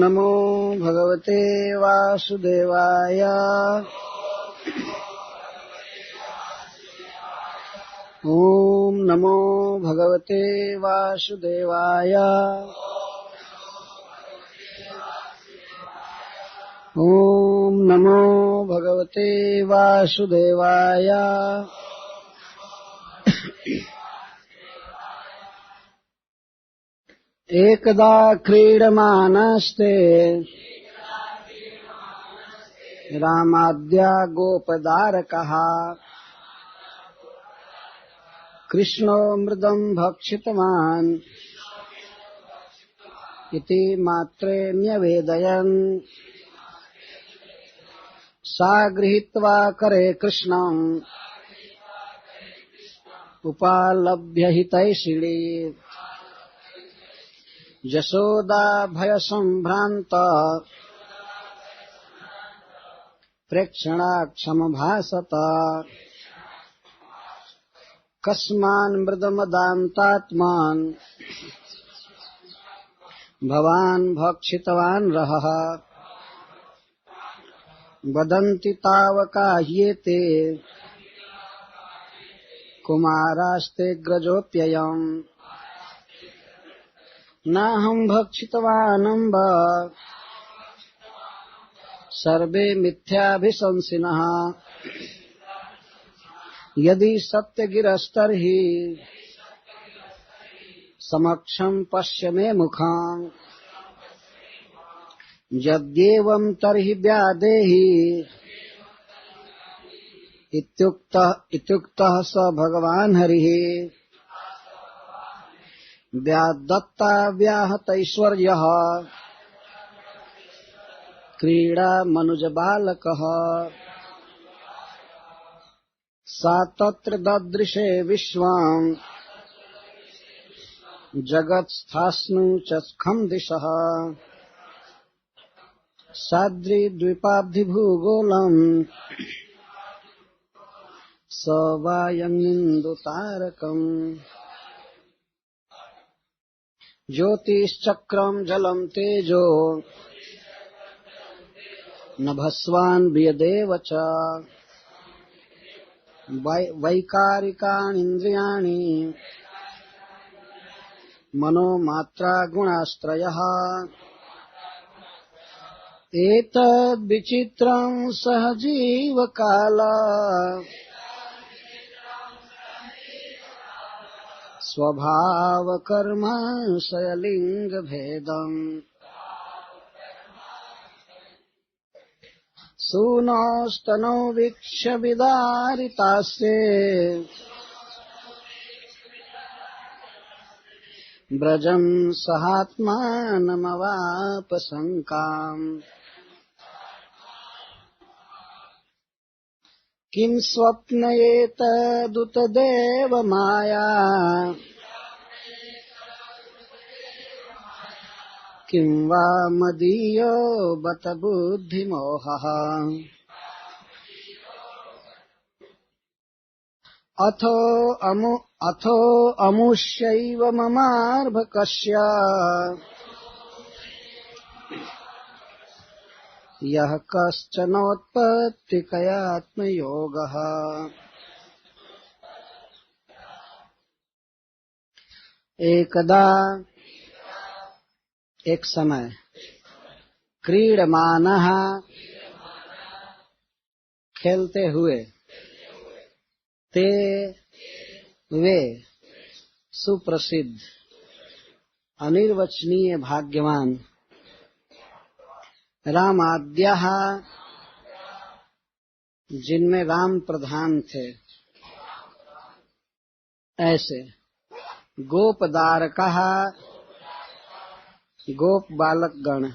नमो भगवते वासुदेवाय। ओम नमो भगवते वासुदेवाय। ओम नमो भगवते वासुदेवाय। एकदा क्रीडमानस्ते रामाद्या गोपदारकः कृष्णो मृदं भक्षितवान् इति मात्रे न्यवेदयन् सा गृहीत्वा करे कृष्णं उपालभ्य हितैषिणी यशोदा भयसम्भ्रान्ता प्रेक्षणाक्षमभासत कस्मान् मृदमदान्तात्मान् भवान् भक्षितवान् रहः वदन्ति तावका ह्येते कुमारास्ते ग्रजोऽप्ययम् नाहं भक्षितवानम्ब सर्वे मिथ्याभिशंसिनः यदि सत्यगिरस्तर्हि समक्षं पश्य मे मुखम् यद्येवं तर्हि व्यादेहि इत्युक्तः स भगवान् हरिः व्यादत्ता व्याहतैश्वर्यः क्रीडा मनुज बालकः सा तत्र ददृशे विश्वम् जगत्स्थास्नु चस्खं दिशः साद्रिद्वीपाब्धिभूगोलम् स वायमिन्दुतारकम् ज्योतिश्चक्रं जलं तेजो नभस्वान् वियदेव च वैकारिकाणीन्द्रियाणि मनोमात्रा गुणास्त्रयः एतद्विचित्रं सहजीवकाल स्वभावकर्म शयलिङ्गभेदम् सूनोस्तनो वीक्ष्य विदारितास्ते व्रजं सहात्मानमवाप शङ्काम् किं स्वप्नयेतदुत देवमाया किं वा मदीयो बत बुद्धिमोहः अथो अमुष्यैव ममार्भकस्य यः कश्चनोत्पत्तिकयात्मयोगः एकदा एक समय क्रीडमानः खेलते हुए ते वे सुप्रसिद्ध अनिर्वचनीय भाग्यवान रामाद्यः जिनमें राम प्रधान थे ऐसे गोपदारकः गोप बालक गण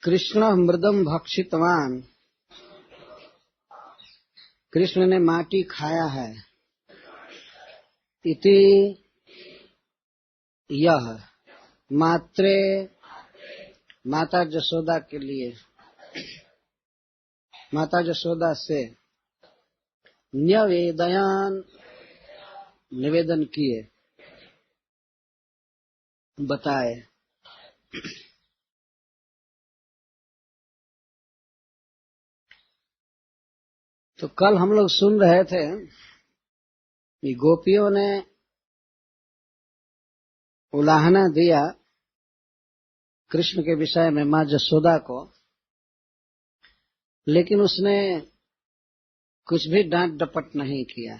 कृष्ण मृदम भक्षितवान कृष्ण ने माटी खाया है इति यह मात्रे माता जसोदा के लिए माता जसोदा से निवेदन किए बताए तो कल हम लोग सुन रहे थे कि गोपियों ने उलाहना दिया कृष्ण के विषय में मां जसोदा को, लेकिन उसने कुछ भी डांट डपट नहीं किया।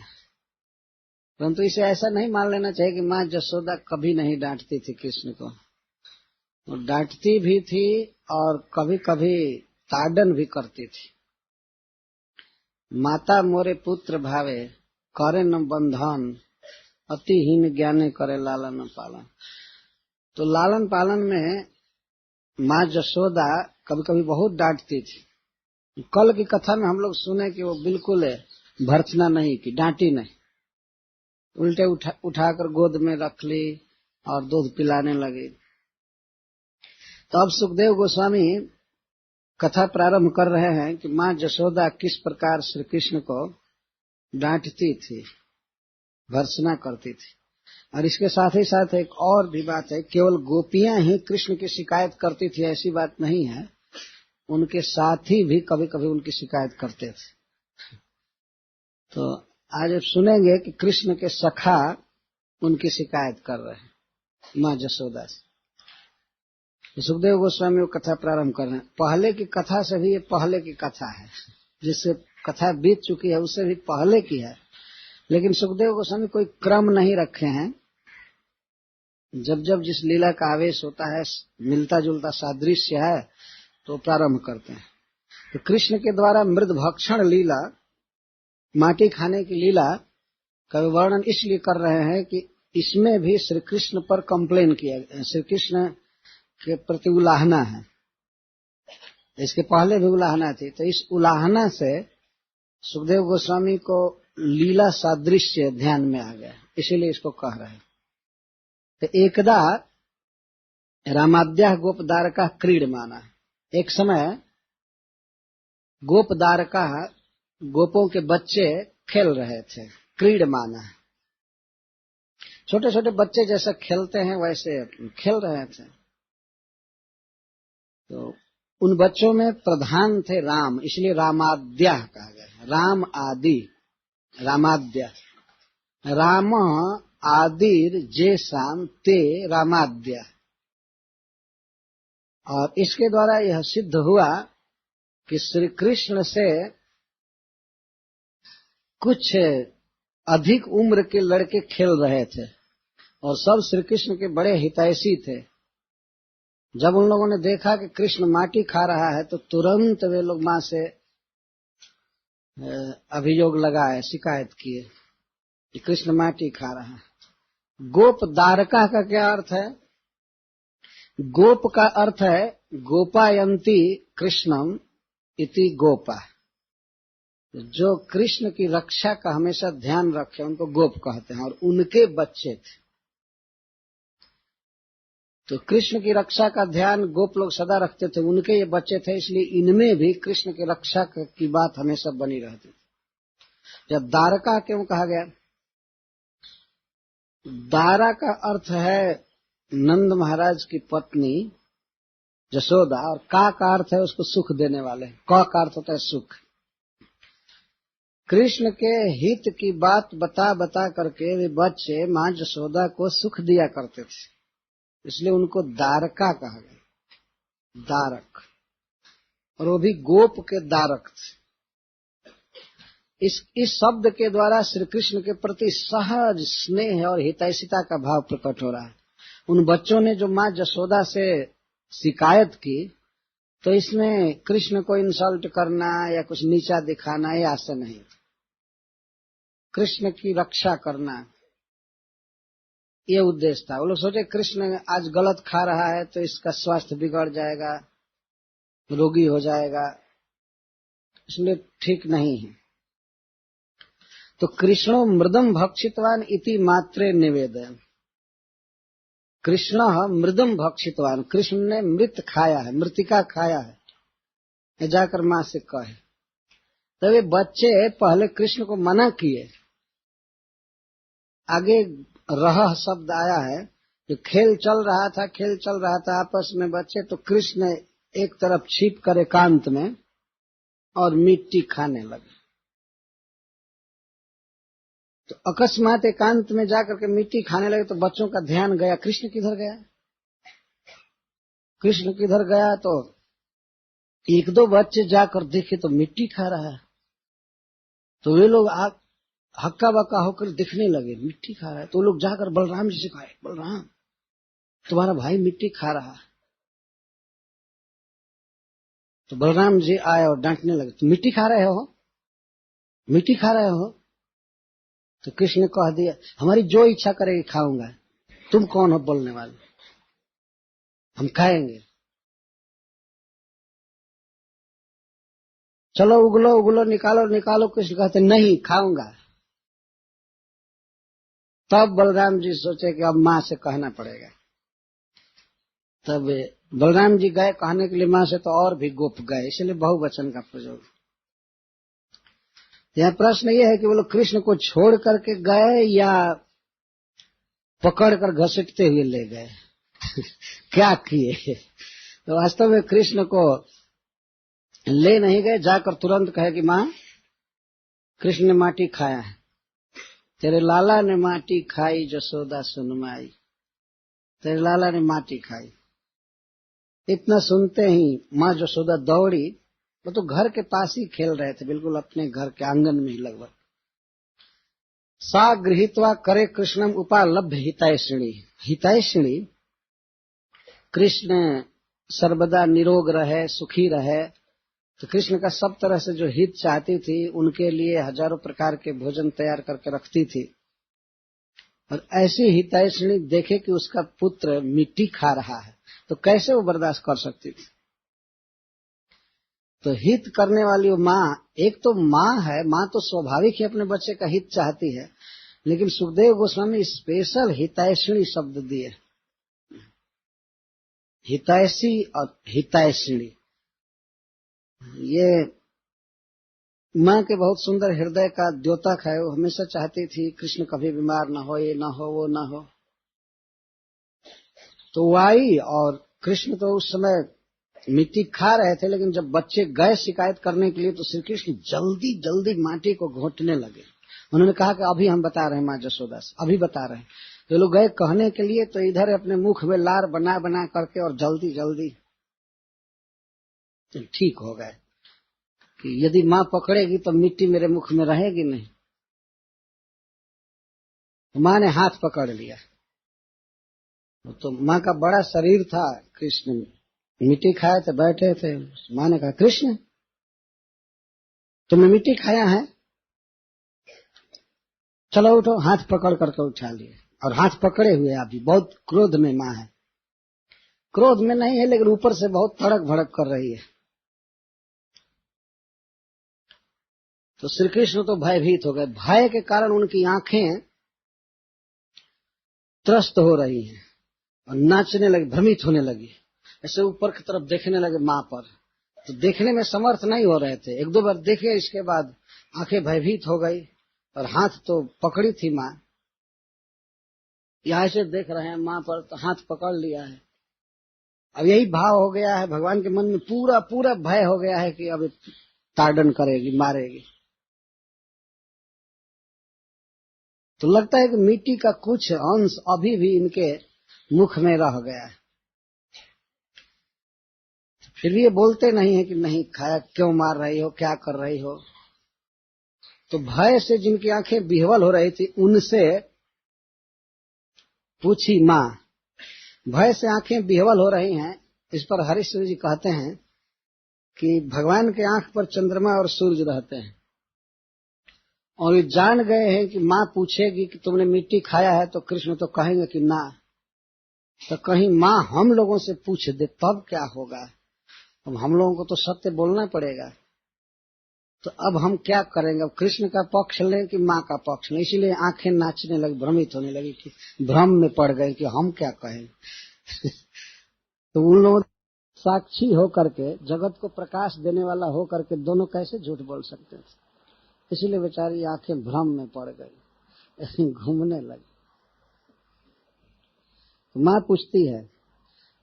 परंतु इसे ऐसा नहीं मान लेना चाहिए कि मां जसोदा कभी नहीं डांटती थी कृष्ण को। वो डांटती भी थी और कभी कभी ताड़न भी करती थी। माता मोरे पुत्र भावे करे न बंधन, अतिहीन ज्ञाने करे लालन पालन। तो लालन पालन में मां जसोदा कभी कभी बहुत डांटती थी। कल की कथा में हम लोग सुने कि वो बिल्कुल भर्त्सना नहीं की, डांटी नहीं, उल्टे उठाकर गोद में रख ली और दूध पिलाने लगी। तो अब सुखदेव गोस्वामी कथा प्रारंभ कर रहे हैं कि मां जसोदा किस प्रकार श्री कृष्ण को डांटती थी, भर्त्सना करती थी। और इसके साथ ही साथ एक और भी बात है, केवल गोपियां ही कृष्ण की शिकायत करती थी ऐसी बात नहीं है, उनके साथी भी कभी कभी उनकी शिकायत करते थे। तो आज आप सुनेंगे कि कृष्ण के सखा उनकी शिकायत कर रहे हैं मां जसोदा से। तो सुखदेव गोस्वामी वो कथा प्रारंभ कर रहे हैं। पहले की कथा से भी ये पहले की कथा है, जिससे कथा बीत चुकी है उससे भी पहले की है, लेकिन सुखदेव गोस्वामी कोई क्रम नहीं रखे हैं। जब जब जिस लीला का आवेश होता है, मिलता जुलता सादृश्य है, तो प्रारंभ करते हैं। तो कृष्ण के द्वारा मृद भक्षण लीला, माटी खाने की लीला का वर्णन इसलिए कर रहे हैं कि इसमें भी श्री कृष्ण पर कंप्लेन किया, श्री कृष्ण के प्रति उलाहना है। इसके पहले भी उलाहना थी, तो इस उलाहना से सुखदेव गोस्वामी को लीला सादृश्य ध्यान में आ गया, इसीलिए इसको कह रहे हैं। तो एकदा रामाद्या गोपदारका क्रीडमाना, एक समय गोपदारका गोपों के बच्चे खेल रहे थे। क्रीडमाना, छोटे छोटे बच्चे जैसे खेलते हैं वैसे खेल रहे थे। तो उन बच्चों में प्रधान थे राम, इसलिए रामाद्या कहा गया। राम आदि, रामाद्या, राम आदिर जेसाम ते रामाद्या। और इसके द्वारा यह सिद्ध हुआ कि श्री कृष्ण से कुछ अधिक उम्र के लड़के खेल रहे थे और सब श्री कृष्ण के बड़े हितैषी थे। जब उन लोगों ने देखा कि कृष्ण माटी खा रहा है तो तुरंत वे लोग मां से अभियोग लगाए, शिकायत किए कि कृष्ण माटी खा रहा है। गोप दारका का क्या अर्थ है? गोप का अर्थ है गोपायंती कृष्णम इति गोपा, जो कृष्ण की रक्षा का हमेशा ध्यान रखे उनको गोप कहते हैं। और उनके बच्चे थे, तो कृष्ण की रक्षा का ध्यान गोप लोग सदा रखते थे, उनके ये बच्चे थे, इसलिए इनमें भी कृष्ण की रक्षा की बात हमेशा बनी रहती थी। जब दारका क्यों कहा गया? दारा का अर्थ है नंद महाराज की पत्नी जसोदा, और का अर्थ है उसको सुख देने वाले, का अर्थ होता है सुख। कृष्ण के हित की बात बता बता करके वे बच्चे मां जसोदा को सुख दिया करते थे, इसलिए उनको दारका कहा गया, दारक। और वो भी गोप के दारक थे। इस शब्द के द्वारा श्री कृष्ण के प्रति सहज स्नेह और हितैषिता का भाव प्रकट हो रहा है। उन बच्चों ने जो मां जसोदा से शिकायत की, तो इसमें कृष्ण को इंसल्ट करना या कुछ नीचा दिखाना ये आशा नहीं, कृष्ण की रक्षा करना ये उद्देश्य था। वो लोग सोचे कृष्ण आज गलत खा रहा है तो इसका स्वास्थ्य बिगड़ जाएगा, रोगी हो जाएगा, इसलिए ठीक नहीं है। तो कृष्णो मृदम भक्षितवान इति मात्रे निवेदन, कृष्ण मृदम भक्षितवान, कृष्ण ने मृत खाया है, मृतिका खाया है, जाकर मां से कहे। तो वे बच्चे पहले कृष्ण को मना किए, आगे रह शब्द आया है जो खेल चल रहा था आपस में बच्चे, तो कृष्ण एक तरफ छिप कर एकांत में और मिट्टी खाने लगे। तो अकस्मात एकांत में जाकर के मिट्टी खाने लगे, तो बच्चों का ध्यान गया कृष्ण किधर गया। कृष्ण किधर गया तो एक दो बच्चे जाकर देखे तो मिट्टी खा रहा है। तो वे लोग हक्का बक्का होकर दिखने लगे, मिट्टी खा रहा है। तो लोग जाकर बलराम जी से कहे, बलराम तुम्हारा भाई मिट्टी खा रहा है। तो बलराम जी आए और डांटने लगे, तुम मिट्टी खा रहे हो, मिट्टी खा रहे हो। तो कृष्ण ने कह दिया, हमारी जो इच्छा करेगी खाऊंगा, तुम कौन हो बोलने वाले, हम खाएंगे। चलो उगलो उगलो, निकालो निकालो। कृष्ण कहते नहीं, खाऊंगा। तब बलराम जी सोचे कि अब माँ से कहना पड़ेगा। तब बलराम जी गए कहने के लिए माँ से, तो और भी गोप गए, इसलिए बहुवचन का प्रयोग। यहाँ प्रश्न ये है कि वो लोग कृष्ण को छोड़ करके गए या पकड़कर घसीटते हुए ले गए क्या किए। तो वास्तव में कृष्ण को ले नहीं गए, जाकर तुरंत कहे कि माँ कृष्ण ने माटी खाया है, तेरे लाला ने माटी खाई, जसोदा सुनमाई, तेरे लाला ने माटी खाई। इतना सुनते ही माँ जसोदा दौड़ी। वो तो घर के पास ही खेल रहे थे, बिल्कुल अपने घर के आंगन में ही लगभग। सा गृहीत्वा करे कृष्णम उपालभ्य हितैषिणी। हितैषिणी, कृष्ण सर्वदा निरोग रहे, सुखी रहे। तो कृष्ण का सब तरह से जो हित चाहती थी, उनके लिए हजारों प्रकार के भोजन तैयार करके रखती थी। और ऐसी हितैषिणी देखे कि उसका पुत्र मिट्टी खा रहा है, तो कैसे वो बर्दाश्त कर सकती थी। तो हित करने वाली वो माँ, एक तो माँ है, माँ तो स्वाभाविक ही अपने बच्चे का हित चाहती है, लेकिन सुखदेव गोस्वामी स्पेशल हितैषिणी शब्द दिए, हितैषी और हितैषिणी। ये माँ के बहुत सुंदर हृदय का द्योतक है। वो हमेशा चाहती थी कृष्ण कभी बीमार न हो, ये न हो, वो न हो। तो वो आई, और कृष्ण तो उस समय मिट्टी खा रहे थे, लेकिन जब बच्चे गए शिकायत करने के लिए, तो श्री कृष्ण जल्दी जल्दी माटी को घोंटने लगे। उन्होंने कहा कि अभी हम बता रहे हैं माँ जसोदा से, अभी बता रहे हैं। तो लोग गए कहने के लिए, तो इधर अपने मुख में लार बना बना करके और जल्दी जल्दी ठीक हो गए कि यदि माँ पकड़ेगी तो मिट्टी मेरे मुख में रहेगी नहीं। तो माँ ने हाथ पकड़ लिया। तो माँ का बड़ा शरीर था, कृष्ण मिट्टी खाए थे, बैठे थे। माँ ने कहा, कृष्ण तुमने मिट्टी खाया है, चलो उठो। हाथ पकड़ करके उठा लिए, और हाथ पकड़े हुए अभी बहुत क्रोध में माँ है। क्रोध में नहीं है, लेकिन ऊपर से बहुत तड़क भड़क कर रही है। तो श्री कृष्ण तो भयभीत हो गए। भय के कारण उनकी आंखें त्रस्त हो रही हैं और नाचने लगी, भ्रमित होने लगी। ऐसे ऊपर की तरफ देखने लगे माँ पर, तो देखने में समर्थ नहीं हो रहे थे। एक दो बार देखे, इसके बाद आंखें भयभीत हो गई, और हाथ तो पकड़ी थी माँ। यहाँ से देख रहे हैं माँ पर, तो हाथ पकड़ लिया है। अब यही भाव हो गया है भगवान के मन में, पूरा पूरा भय हो गया है कि अब ताड़न करेगी, मारेगी। तो लगता है कि मिट्टी का कुछ अंश अभी भी इनके मुख में रह गया है। फिर भी ये बोलते नहीं है कि नहीं खाया, क्यों मार रही हो, क्या कर रही हो। तो भय से जिनकी आंखें विह्वल हो रही थी, उनसे पूछी माँ, भय से आंखें विह्वल हो रही हैं। इस पर हरीश्वर जी कहते हैं कि भगवान के आंख पर चंद्रमा और सूरज रहते हैं, और ये जान गए हैं कि माँ पूछेगी कि तुमने मिट्टी खाया है, तो कृष्ण तो कहेंगे कि ना। तो कहीं माँ हम लोगों से पूछ दे तब क्या होगा। अब हम लोगों को तो सत्य बोलना पड़ेगा। तो अब हम क्या करेंगे, अब कृष्ण का पक्ष लें कि माँ का पक्ष लें। इसीलिए आंखें नाचने लगी, भ्रमित होने लगी कि भ्रम में पड़ गए कि हम क्या कहें तो उन लोगों साक्षी हो करके, जगत को प्रकाश देने वाला हो करके, दोनों कैसे झूठ बोल सकते थे। इसीलिए बेचारी आंखें भ्रम में पड़ गई, घूमने लगी। माँ पूछती है,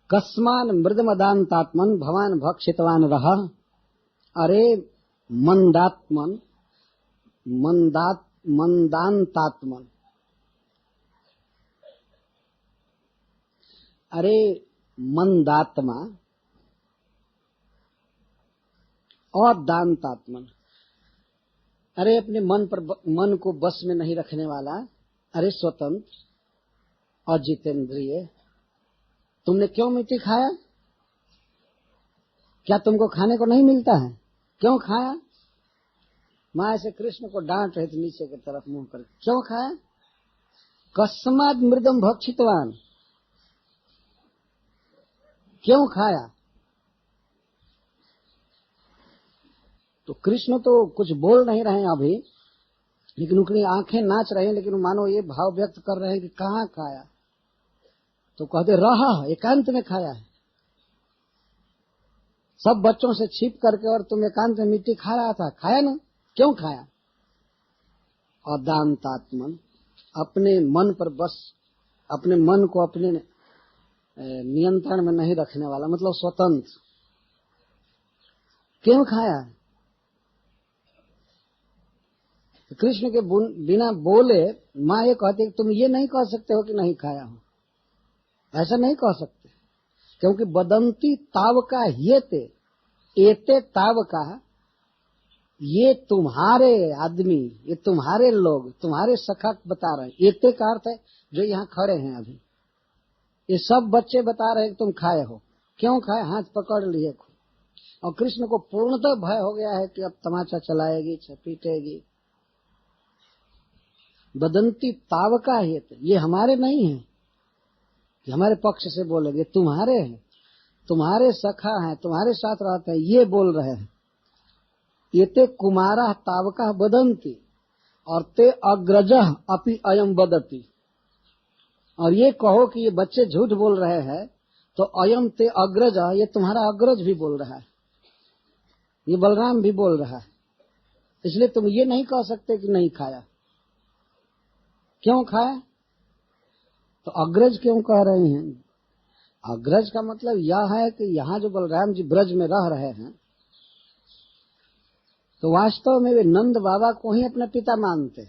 कस्मान मृदमदान्तात्मन भवान भक्षितवान रह। अरे मंदात्मन मंदान्तात्मन, अरे मंदात्मा और दान्तात्मन, अरे अपने मन को बस में नहीं रखने वाला, अरे स्वतंत्र और जितेंद्रिय, तुमने क्यों मिट्टी खाया? क्या तुमको खाने को नहीं मिलता है? क्यों खाया? माँ ऐसे कृष्ण को डांट रहे थे नीचे की तरफ मुंह कर, क्यों खाया? कस्माद मृदम भक्षितवान, क्यों खाया? तो कृष्ण तो कुछ बोल नहीं रहे हैं अभी, लेकिन उनकी आंखें नाच रही हैं, लेकिन मानो ये भाव व्यक्त कर रहे हैं कि कहाँ खाया। तो कहते रहा, एकांत में खाया है, सब बच्चों से छिप करके, और तुम एकांत में मिट्टी खा रहा था, खाया ना? क्यों खाया? और दान्तात्मन, अपने मन पर बस, अपने मन को अपने नियंत्रण में नहीं रखने वाला, मतलब स्वतंत्र, क्यों खाया? तो कृष्ण के बिना बोले माँ ये कहती, तुम ये नहीं कह सकते हो कि नहीं खाया हो, ऐसा नहीं कह सकते, क्योंकि बदंती तावका येते, एते तावका, ये तुम्हारे आदमी, ये तुम्हारे लोग, तुम्हारे सखा बता रहे हैं। एते का अर्थ है जो यहाँ खड़े हैं अभी, ये सब बच्चे बता रहे हैं कि तुम खाए हो। क्यों खाए? हाथ पकड़ लिए। और कृष्ण को पूर्णतः भय हो गया है कि अब तमाचा चलाएगी, पीटेगी। बदंती तावका ये हमारे नहीं है कि हमारे पक्ष से बोलेंगे, तुम्हारे हैं, तुम्हारे सखा हैं, तुम्हारे साथ रहते हैं, ये बोल रहे हैं। ये ते कुमारा तावका बदंती, और ते अग्रजः अपि अयम बदती, और ये कहो कि ये बच्चे झूठ बोल रहे हैं, तो अयम ते अग्रज, ये तुम्हारा अग्रज भी बोल रहा है, ये बलराम भी बोल रहा है, इसलिए तुम ये नहीं कह सकते कि नहीं खाया। क्यों खाया? तो अग्रज क्यों कह रहे हैं? अग्रज का मतलब यह है कि यहाँ जो बलराम जी ब्रज में रह रहे हैं, तो वास्तव में वे नंद बाबा को ही अपना पिता मानते,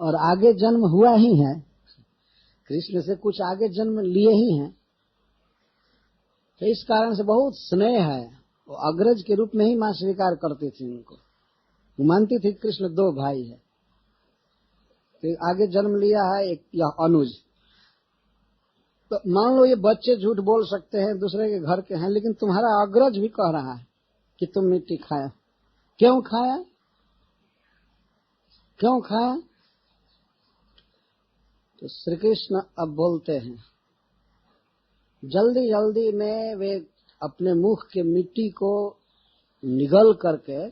और आगे जन्म हुआ ही है, कृष्ण से कुछ आगे जन्म लिए ही हैं, तो इस कारण से बहुत स्नेह है। वो अग्रज के रूप में ही मां स्वीकार करती थी उनको, वो मानती थी कृष्ण दो भाई है, तो आगे जन्म लिया है एक यह अनुज। तो मान लो ये बच्चे झूठ बोल सकते हैं, दूसरे के घर के हैं, लेकिन तुम्हारा अग्रज भी कह रहा है कि तुम मिट्टी खाया। क्यों खाया? क्यों खाया? तो श्री कृष्ण अब बोलते हैं, जल्दी जल्दी में वे अपने मुख के मिट्टी को निगल करके,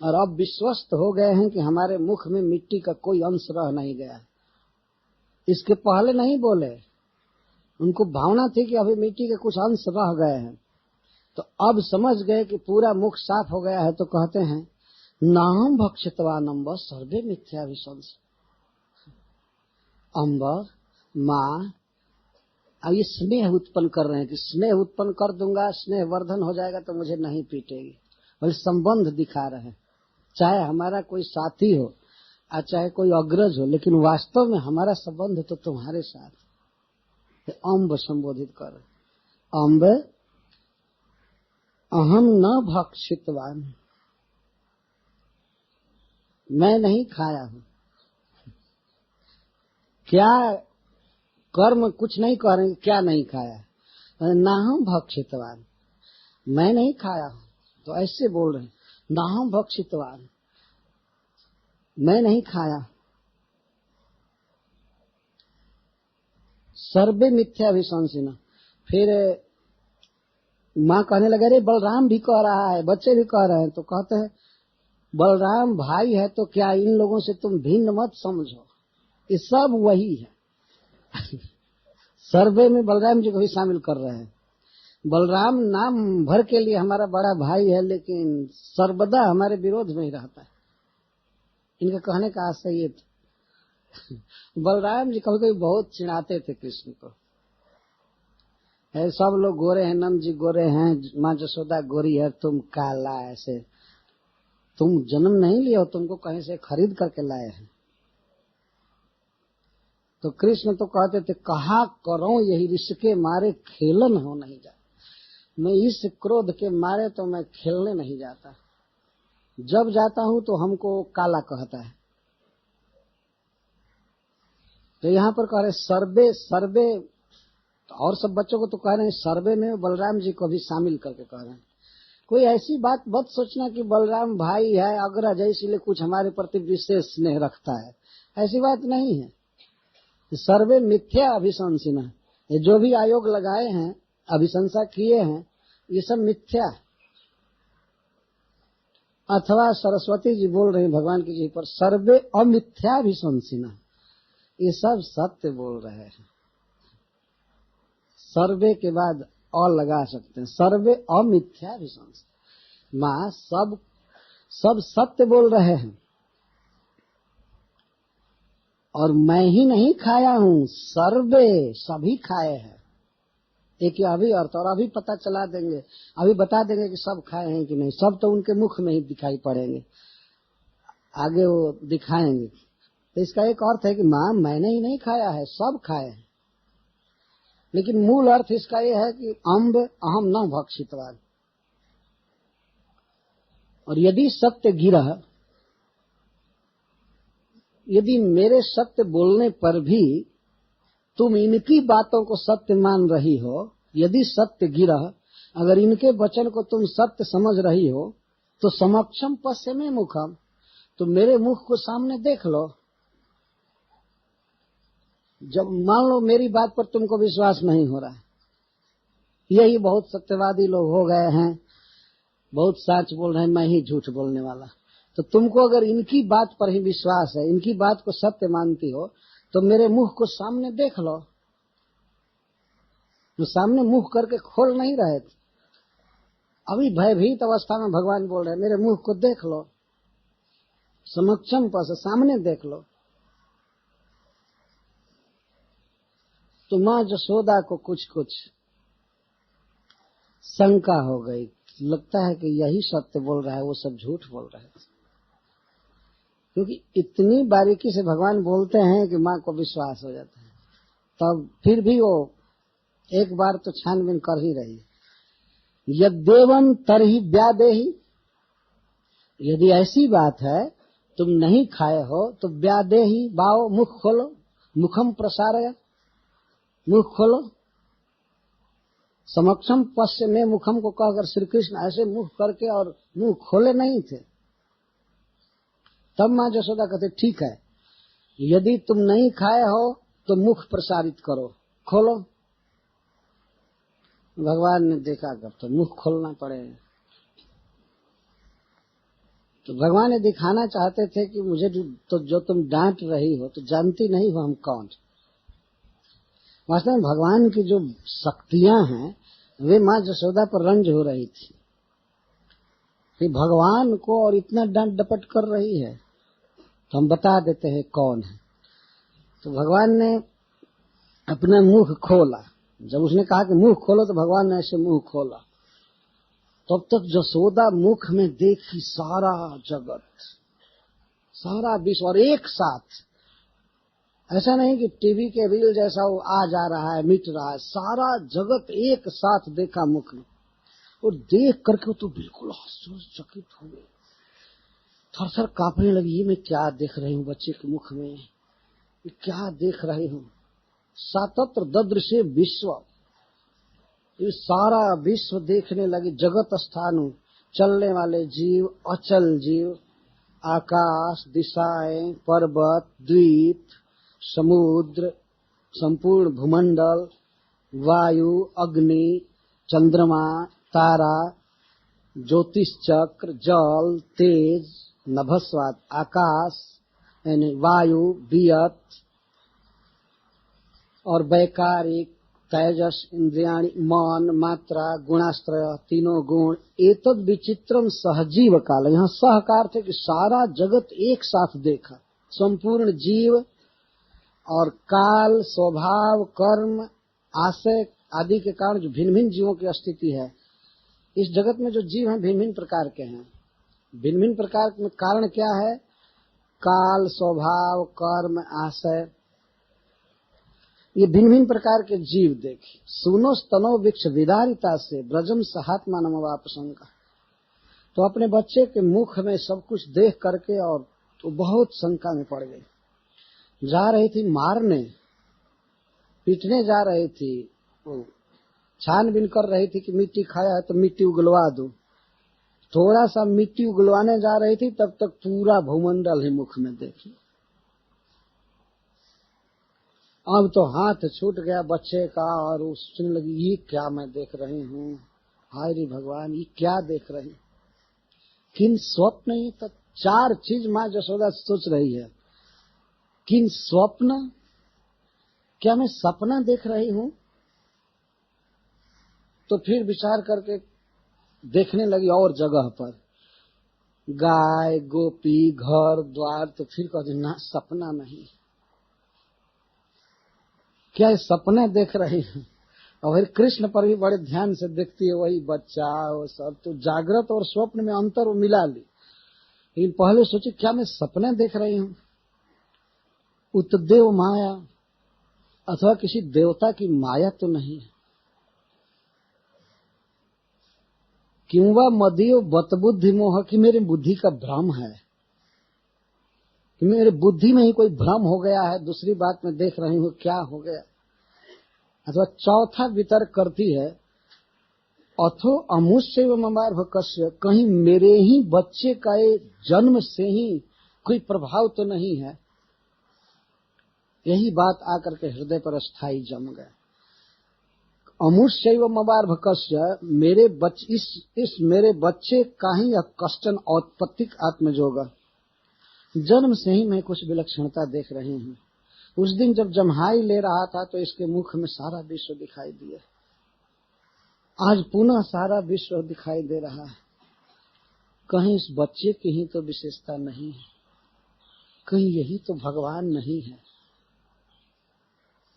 और अब विश्वस्त हो गए हैं कि हमारे मुख में मिट्टी का कोई अंश रह नहीं गया। इसके पहले नहीं बोले, उनको भावना थी कि अभी मिट्टी के कुछ अंश रह गए हैं, तो अब समझ गए कि पूरा मुख साफ हो गया है, तो कहते हैं नाम भक्षितवान अम्ब सर्वे मिथ्याभिशंस। अम्ब माँ, अब ये स्नेह उत्पन्न कर रहे हैं कि स्नेह उत्पन्न कर दूंगा, स्नेह वर्धन हो जाएगा तो मुझे नहीं पीटेगी, और संबंध दिखा रहे हैं, चाहे हमारा कोई साथी हो और चाहे कोई अग्रज हो, लेकिन वास्तव में हमारा संबंध तो तुम्हारे साथ। अम्ब संबोधित कर, अम्ब अहम न भक्षितवान, मैं नहीं खाया हूं। क्या कर्म कुछ नहीं कह रहे, क्या नहीं खाया? नाहम भक्षितवान, मैं नहीं खाया हूं, तो ऐसे बोल रहे, नाहम भक्षितवान, मैं नहीं खाया। सर्वे मिथ्याभिशंसिन। फिर माँ कहने लगे, अरे बलराम भी कह रहा है, बच्चे भी कह रहे हैं, तो कहते हैं बलराम भाई है तो क्या इन लोगों से तुम भिन्न मत समझो, ये सब वही है। सर्वे में बलराम जी को भी शामिल कर रहे हैं। बलराम नाम भर के लिए हमारा बड़ा भाई है, लेकिन सर्वदा हमारे विरोध में ही रहता है। इनका कहने का आशय ये था। बलराम जी कभी कभी बहुत चिढ़ाते थे कृष्ण को। सब लोग गोरे हैं, नंद जी गोरे हैं, माँ जसोदा गोरी है, तुम काला, ऐसे तुम जन्म नहीं लिया हो, तुमको कहीं से खरीद करके लाए हैं। तो कृष्ण तो कहते थे, कहा करो यही रिश्क के मारे खेलन हो नहीं जाता। मैं इस क्रोध के मारे तो मैं खेलने नहीं जाता, जब जाता हूं तो हमको काला कहता है। तो यहाँ पर कह रहे सर्वे सर्वे, और सब बच्चों को तो कह रहे हैं सर्वे में, बलराम जी को भी शामिल करके कह रहे हैं। कोई ऐसी बात मत सोचना कि बलराम भाई है अग्रज है इसलिए कुछ हमारे प्रति विशेष स्नेह रखता है, ऐसी बात नहीं है। सर्वे मिथ्या अभिशंसिना, ये जो भी आयोग लगाए हैं, अभिशंसा किए हैं, ये सब मिथ्या। अथवा सरस्वती जी बोल रहे हैं भगवान की जी पर, सर्वे अमिथ्या अभिशंसिना, ये सब सत्य बोल रहे हैं। सर्वे के बाद और लगा सकते हैं, सर्वे अमिथ्या अभिशंसिना, माँ सब सत्य बोल रहे हैं। और मैं ही नहीं खाया हूं, सर्वे सभी खाए हैं। एक अभी अर्थ, और अभी पता चला देंगे, अभी बता देंगे कि सब खाए हैं कि नहीं। सब तो उनके मुख में ही दिखाई पड़ेंगे, आगे वो दिखाएंगे। तो इसका एक अर्थ है कि माँ मैंने ही नहीं खाया है, सब खाए हैं। लेकिन मूल अर्थ इसका ये है कि अम्ब अहम न भक्षितवान। और यदि सत्य गिरह, यदि मेरे सत्य बोलने पर भी तुम इनकी बातों को सत्य मान रही हो, यदि सत्य गिरह, अगर इनके वचन को तुम सत्य समझ रही हो, तो समक्षम पश्य में मुखम, तो मेरे मुख को सामने देख लो। जब मान लो मेरी बात पर तुमको विश्वास नहीं हो रहा है, यही बहुत सत्यवादी लोग हो गए हैं, बहुत सच बोल रहे हैं, मैं ही झूठ बोलने वाला। तो तुमको अगर इनकी बात पर ही विश्वास है, इनकी बात को सत्य मानती हो, तो मेरे मुख को सामने देख लो। जो सामने मुख करके खोल नहीं रहे थे, अभी भयभीत अवस्था में भगवान बोल रहे हैं मेरे मुख को देख लो, समक्षम पर से सामने देख लो। तो माँ जसोदा को कुछ कुछ शंका हो गई, लगता है कि यही सत्य बोल रहा है, वो सब झूठ बोल रहे थे। क्योंकि इतनी बारीकी से भगवान बोलते हैं कि माँ को विश्वास हो जाता है, तब फिर भी वो एक बार तो छानबीन कर ही रही। यद्देवं तरहि व्यादेहि, यदि ऐसी बात है तुम नहीं खाए हो तो व्यादेहि, बाओ मुख खोलो, मुखम प्रसारय, मुख खोलो। समक्षम पश्य में मुखम को कहकर श्री कृष्ण ऐसे मुख करके और मुंह खोले नहीं थे। तब माँ जसोदा कहते ठीक है, यदि तुम नहीं खाए हो तो मुख प्रसारित करो, खोलो। भगवान ने देखा कब तो मुख खोलना पड़ेगा। तो भगवान ये दिखाना चाहते थे कि मुझे तो जो तुम डांट रही हो तो जानती नहीं हो हम कौन। वास्तव में भगवान की जो शक्तियां हैं वे माँ जसोदा पर रंज हो रही थी कि भगवान को और इतना डांट डपट कर रही है, तो हम बता देते हैं कौन है। तो भगवान ने अपना मुख खोला। जब उसने कहा कि मुख खोलो तो भगवान ने ऐसे मुंह खोला। तब तक जसोदा मुख में देखी सारा जगत, सारा विश्व, और एक साथ, ऐसा नहीं कि टीवी के रील जैसा वो आ जा रहा है मिट रहा है, सारा जगत एक साथ देखा मुख में। और देख करके तो बिल्कुल आश्चर्यचकित हो गई, थर थर कांपने लगी। ये मैं क्या देख रही हूँ बच्चे के मुख में, ये क्या देख रही हूँ। सातत्र ददृशे विश्व, ये सारा विश्व देखने लगी। जगत स्थानु, चलने वाले जीव, अचल जीव, आकाश, दिशाएं, पर्वत, द्वीप, समुद्र, संपूर्ण भूमंडल, वायु, अग्नि, चंद्रमा, तारा, ज्योतिष चक्र, जल, तेज, नभस्वात, आकाश यानी वायु, वियत और वैकारिक, तेजस, इंद्रियाणि, मन, मात्रा, गुणाश्रय, तीनों गुण, एतद विचित्रम सहजीव काल। यहाँ सहकार थे कि सारा जगत एक साथ देखा, संपूर्ण जीव और काल, स्वभाव, कर्म, आशय आदि के कारण जो भिन्न भिन्न जीवों की स्थिति है, इस जगत में जो जीव हैं भिन्न भिन्न प्रकार के हैं। भिन्न भिन्न प्रकार में कारण क्या है? काल, स्वभाव, कर्म, आशय, ये भिन्न भिन्न प्रकार के जीव देखे। सुनो स्तनो वृक्ष विदारिता से ब्रजम सहात्मा नमवाप शंका। तो अपने बच्चे के मुख में सब कुछ देख करके और तो बहुत शंका में पड़ गई। जा रही थी मारने, पीटने जा रही थी, छानबीन कर रही थी कि मिट्टी खाया है तो मिट्टी उगलवा दो। थोड़ा सा मिट्टी उगलवाने जा रही थी तब तक पूरा भूमंडल ही मुख में देखी। अब तो हाथ छूट गया बच्चे का और वो सोचने लगी ये क्या मैं देख रही हूँ, हाय रे भगवान ये क्या देख रही। किन स्वप्न, ही तो 4 चीज माँ यशोदा सोच रही है। किन स्वप्न, क्या मैं सपना देख रही हूँ? तो फिर विचार करके देखने लगी और जगह पर, गाय, गोपी, घर द्वार, तो फिर कहती ना सपना नहीं, क्या ये सपने देख रही हूँ? और फिर कृष्ण पर भी बड़े ध्यान से देखती है, वही बच्चा वो सब। तो जागृत और स्वप्न में अंतर वो मिला ली, लेकिन पहले सोची क्या मैं सपने देख रही हूँ? उत्देव माया अथवा किसी देवता की माया तो नहीं है। क्यों वा मदीयो बतबुद्धि मोह, कि मेरी बुद्धि का भ्रम है, कि मेरे बुद्धि में ही कोई भ्रम हो गया है, दूसरी बात मैं देख रही हूँ, क्या हो गया? अथवा चौथा वितर्क करती है, अथो अमुष्य ममार भकस्य, कहीं मेरे ही बच्चे का जन्म से ही कोई प्रभाव तो नहीं है। यही बात आकर के हृदय पर स्थायी जम गया। अमुष्य ममार भकस्य, मेरे बच्चे, इस मेरे बच्चे का ही कष्टन औत्पत्तिक आत्मजोग, जन्म से ही मैं कुछ विलक्षणता देख रही हूँ। उस दिन जब जम्हाई ले रहा था तो इसके मुख में सारा विश्व दिखाई दिया, आज पुनः सारा विश्व दिखाई दे रहा है। कहीं इस बच्चे की ही तो विशेषता नहीं है, कहीं यही तो भगवान नहीं है।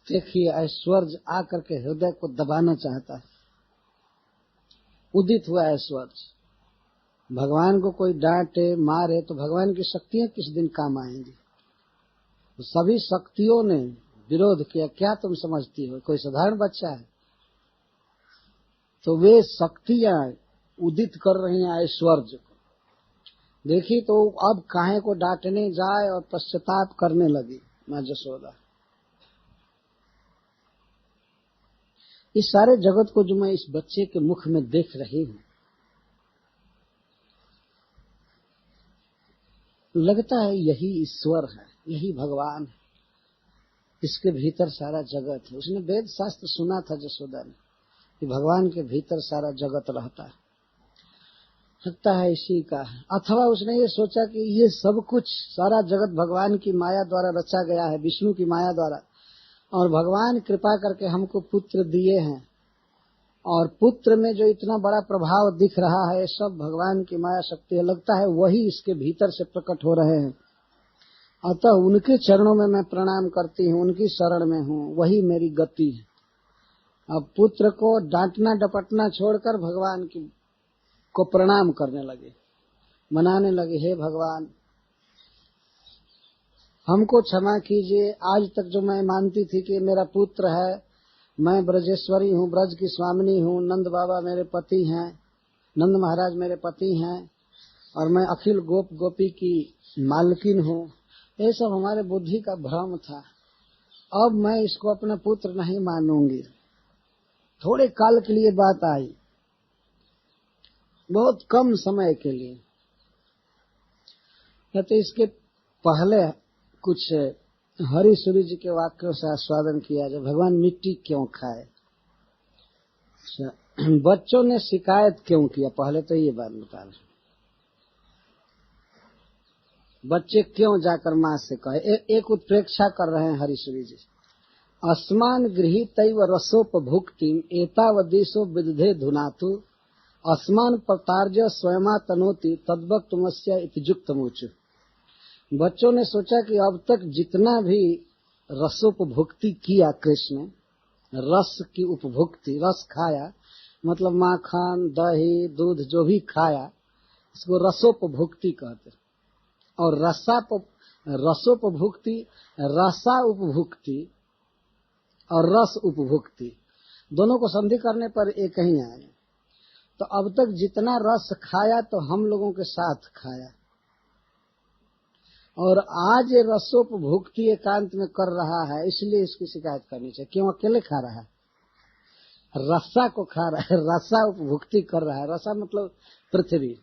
देखिए ऐश्वर्य आकर के हृदय को दबाना चाहता है। उदित हुआ ऐश्वर्य, भगवान को कोई डांटे मारे तो भगवान की शक्तियां किस दिन काम आएंगी? तो सभी शक्तियों ने विरोध किया, क्या तुम समझती हो कोई साधारण बच्चा है? तो वे शक्तियां उदित कर रही हैं ऐश्वर्य को। देखी तो अब काहे को डांटने जाए और पश्चाताप करने लगी माँ यशोदा। इस सारे जगत को जो मैं इस बच्चे के मुख में देख रही हूँ, लगता है यही ईश्वर है, यही भगवान है, इसके भीतर सारा जगत है। उसने वेद शास्त्र सुना था यशोदा ने कि भगवान के भीतर सारा जगत रहता है, लगता है इसी का है। अथवा उसने ये सोचा कि ये सब कुछ सारा जगत भगवान की माया द्वारा रचा गया है, विष्णु की माया द्वारा, और भगवान कृपा करके हमको पुत्र दिए हैं, और पुत्र में जो इतना बड़ा प्रभाव दिख रहा है सब भगवान की माया शक्ति है। लगता है वही इसके भीतर से प्रकट हो रहे हैं, अतः उनके चरणों में मैं प्रणाम करती हूँ, उनकी शरण में हूँ, वही मेरी गति है। अब पुत्र को डांटना डपटना छोड़कर भगवान की को प्रणाम करने लगे, मनाने लगे, हे भगवान हमको क्षमा कीजिए, आज तक जो मैं मानती थी कि मेरा पुत्र है, मैं ब्रजेश्वरी हूँ, ब्रज की स्वामिनी हूँ, नंद बाबा मेरे पति हैं, नंद महाराज मेरे पति हैं, और मैं अखिल गोप गोपी की मालकिन हूँ, ये सब हमारे बुद्धि का भ्रम था। अब मैं इसको अपना पुत्र नहीं मानूंगी। थोड़े काल के लिए बात आई, बहुत कम समय के लिए। तो इसके पहले कुछ हरि सूरी जी के वाक्यों से आस्वादन किया जाए। भगवान मिट्टी क्यों खाए, बच्चों ने शिकायत क्यों किया, पहले तो ये बात बता रहे। बच्चे क्यों जाकर माँ से कहे, एक उत्प्रेक्षा कर रहे हैं हरि सूरी जी। अस्मान गृहीतैव रसोपभुक्तिम एतावदेशो विदधे धुनातु अस्मान प्रतार्य स्वयमा तनोति तद्वक्तुमस्य इति जुक्तमुचु। बच्चों ने सोचा कि अब तक जितना भी रसोपभुक्ति किया कृष्ण, रस की उपभुक्ति, रस खाया मतलब माखन दही दूध जो भी खाया इसको रसोपभुक्ति कहते। और रसोपभुक्ति, रसा उपभुक्ति और रस उपभुक्ति दोनों को संधि करने पर एक ही आएगा। तो अब तक जितना रस खाया तो हम लोगों के साथ खाया, और आज ये रसोपभुक्ति एकांत में कर रहा है, इसलिए इसकी शिकायत करनी चाहिए। क्यों अकेले खा रहा है? रसा को खा रहा है, रसा उपभुक्ति कर रहा है। रसा मतलब पृथ्वी।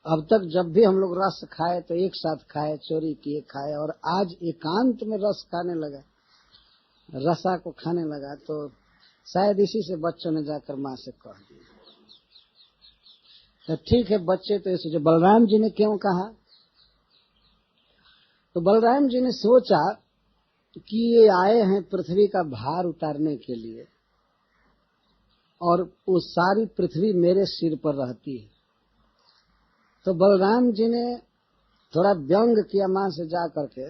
अब तक जब भी हम लोग रस खाए तो एक साथ खाए, चोरी किए खाए, और आज एकांत में रस खाने लगा, रसा को खाने लगा, तो शायद इसी से बच्चों ने जाकर माँ से कह दिया। तो ठीक है, बच्चे तो ये सोचे। बलराम जी ने क्यों कहा? तो बलराम जी ने सोचा कि ये आए हैं पृथ्वी का भार उतारने के लिए, और वो सारी पृथ्वी मेरे सिर पर रहती है। तो बलराम जी ने थोड़ा व्यंग किया मां से जा करके,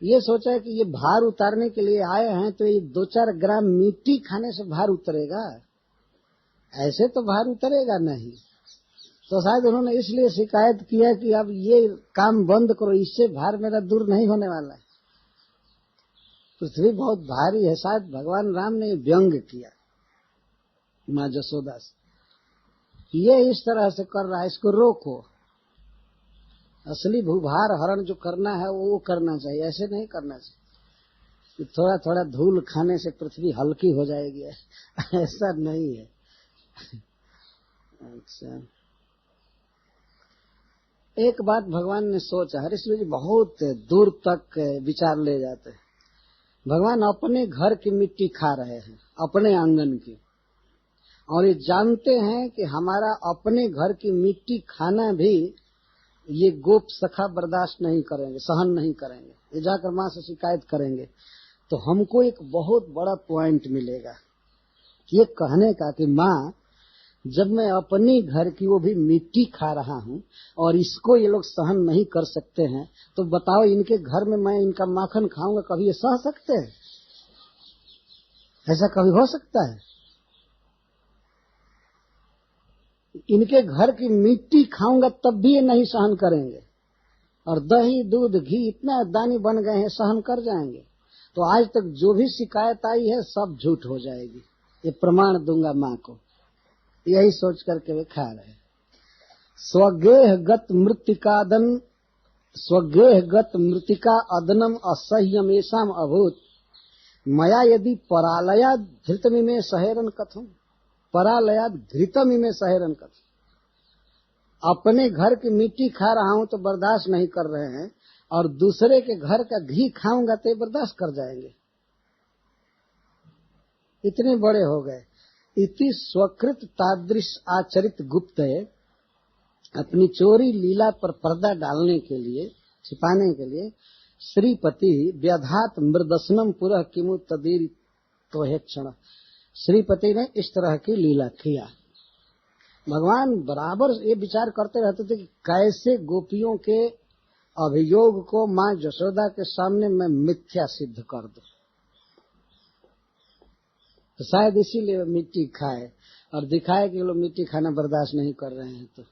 ये सोचा कि ये भार उतारने के लिए आए हैं तो ये 2-4 ग्राम मिट्टी खाने से भार उतरेगा, ऐसे तो भार उतरेगा नहीं। तो शायद उन्होंने इसलिए शिकायत किया कि अब ये काम बंद करो, इससे भार मेरा दूर नहीं होने वाला है, पृथ्वी बहुत भारी है। शायद भगवान राम ने व्यंग किया माँ जसोदा से, ये इस तरह से कर रहा है, इसको रोको। असली भूभार हरण जो करना है वो करना चाहिए, ऐसे नहीं करना चाहिए कि थोड़ा थोड़ा धूल खाने से पृथ्वी हल्की हो जाएगी, ऐसा नहीं है। अच्छा, एक बात भगवान ने सोचा, हरीश्वर जी बहुत दूर तक विचार ले जाते हैं। भगवान अपने घर की मिट्टी खा रहे हैं, अपने आंगन की, और ये जानते हैं कि हमारा अपने घर की मिट्टी खाना भी ये गोप सखा बर्दाश्त नहीं करेंगे, सहन नहीं करेंगे, ये जाकर माँ से शिकायत करेंगे। तो हमको एक बहुत बड़ा पॉइंट मिलेगा ये कहने का कि माँ, जब मैं अपनी घर की वो भी मिट्टी खा रहा हूँ और इसको ये लोग सहन नहीं कर सकते हैं, तो बताओ इनके घर में मैं इनका माखन खाऊंगा, कभी ये सह सकते हैं? ऐसा कभी हो सकता है? इनके घर की मिट्टी खाऊंगा तब भी ये नहीं सहन करेंगे, और दही दूध घी इतना दानी बन गए हैं, सहन कर जाएंगे। तो आज तक जो भी शिकायत आई है सब झूठ हो जाएगी, ये प्रमाण दूंगा माँ को। यही सोच करके वे खा रहे। स्वगेह गत मृतिका अदनम असह्यमेषाम अभूत मया यदि परालयाद धृतमिमे सहेरन कथम, परालयाद धृतमिमे सहेरन कथम। अपने घर की मिट्टी खा रहा हूं तो बर्दाश्त नहीं कर रहे हैं, और दूसरे के घर का घी खाऊंगा तो बर्दाश्त कर जाएंगे। इतने बड़े हो गए। इति स्वकृत तादृश आचरित गुप्त है, अपनी चोरी लीला पर पर्दा डालने के लिए, छिपाने के लिए, श्रीपति व्यधात मृदसनम पुरः किमु तदीर तो है क्षण। श्रीपति ने इस तरह की लीला किया। भगवान बराबर ये विचार करते रहते थे कि कैसे गोपियों के अभियोग को माँ जसोदा के सामने मैं मिथ्या सिद्ध कर दूं। तो शायद इसीलिए वो मिट्टी खाए और दिखाए कि लोग मिट्टी खाना बर्दाश्त नहीं कर रहे हैं। तो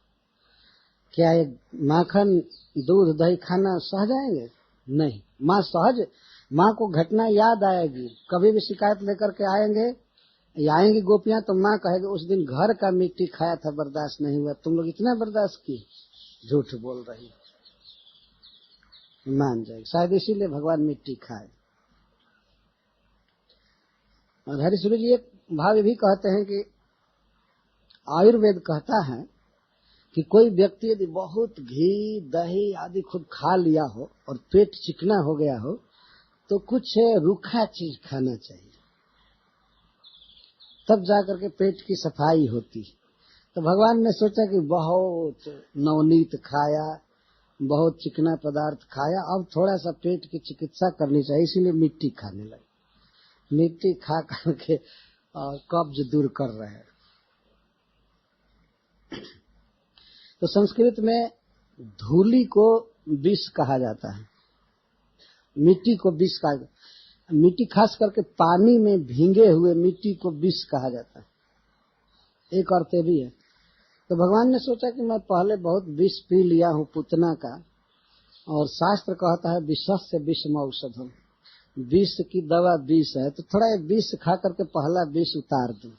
क्या ये माखन दूध दही खाना सह जाएंगे? नहीं। माँ सहज, माँ को घटना याद आएगी, कभी भी शिकायत लेकर के आएंगी गोपियां तो माँ कहेगी उस दिन घर का मिट्टी खाया था, बर्दाश्त नहीं हुआ, तुम लोग इतना बर्दाश्त किए, झूठ बोल रही, मान जाएगी। शायद इसीलिए भगवान मिट्टी खाए। और हरिश्वर जी एक भाव भी कहते हैं कि आयुर्वेद कहता है कि कोई व्यक्ति यदि बहुत घी दही आदि खूब खा लिया हो और पेट चिकना हो गया हो तो कुछ रूखा चीज खाना चाहिए, तब जाकर के पेट की सफाई होती। तो भगवान ने सोचा कि बहुत नवनीत खाया, बहुत चिकना पदार्थ खाया, अब थोड़ा सा पेट की चिकित्सा करनी चाहिए, इसीलिए मिट्टी खाने लगे। मिट्टी खा करके कब्ज दूर कर रहे हैं। तो संस्कृत में धूली को विष कहा जाता है, मिट्टी को विष कहा, मिट्टी खास करके पानी में भींगे हुए मिट्टी को विष कहा जाता है, एक अर्थ भी है। तो भगवान ने सोचा कि मैं पहले बहुत विष पी लिया हूँ पूतना का, और शास्त्र कहता है विषस्य विषम औषधम, विष की दवा विष है, तो थोड़ा विष खा करके पहला विष उतार दूं,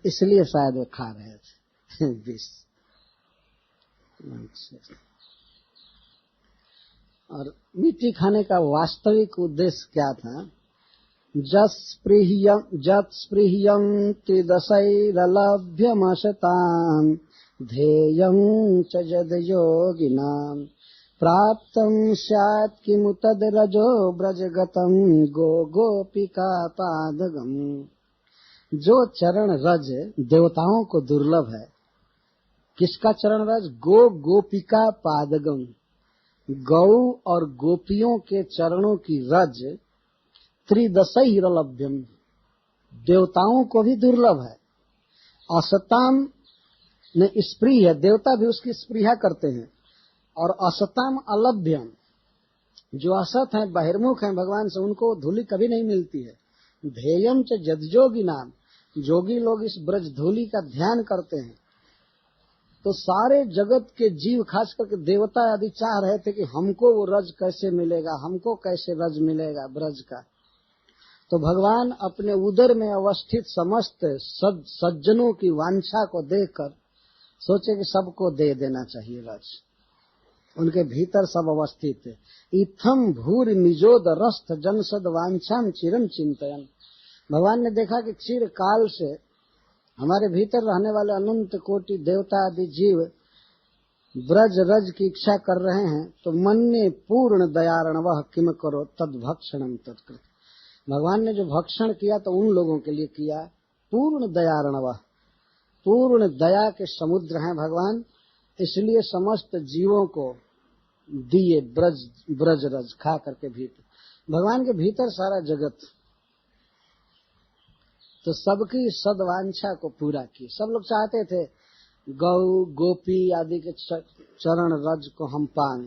इसलिए शायद वे खा रहे थे विष। और मिट्टी खाने का वास्तविक उद्देश्य क्या था? जत्स्पृह्यन्ति दशैरलभ्यमशताम् ध्येयं च यद् योगिनाम् प्राप्तं स्यात् किमु तद् रजो ब्रजगतं गोपिका पादगम्। जो चरण रज देवताओं को दुर्लभ है, किसका चरण रज? गोपिका पादगम, गौ और गोपियों के चरणों की रज त्रिदशैरलभ्यम, देवताओं को भी दुर्लभ है। असताम ने स्प्रिय है, देवता भी उसकी स्पृहा करते हैं, और असताम अलभ्यम, जो असत हैं, बहिर्मुख हैं भगवान से, उनको धूलि कभी नहीं मिलती है। ध्येयम च जदजोगी नाम, जोगी लोग इस ब्रज धूलि का ध्यान करते हैं। तो सारे जगत के जीव, खास करके देवता आदि चाह रहे थे कि हमको वो रज कैसे मिलेगा, हमको कैसे रज मिलेगा ब्रज का। तो भगवान अपने उदर में अवस्थित समस्त सज्जनों की वांछा को देखकर सोचे कि सबको दे देना चाहिए रज। उनके भीतर सब अवस्थित है। इत्थम भूर निजोद रस्त जनसद वांछाम चिरम चिंतयन। भगवान ने देखा कि चिर काल से हमारे भीतर रहने वाले अनंत कोटि देवता आदि जीव ब्रज रज की इच्छा कर रहे हैं, तो मन ने पूर्ण दयारण वह किम करो तद भक्षणम तत्कृत। भगवान ने जो भक्षण किया तो उन लोगों के लिए किया। पूर्ण दयारण वह, पूर्ण दया के समुद्र हैं भगवान, इसलिए समस्त जीवों को दिए ब्रज रज खा करके भीतर। भगवान के भीतर सारा जगत, तो सबकी सदवांछा को पूरा की। सब लोग चाहते थे गौ गोपी आदि के चरण रज को हम पाएं,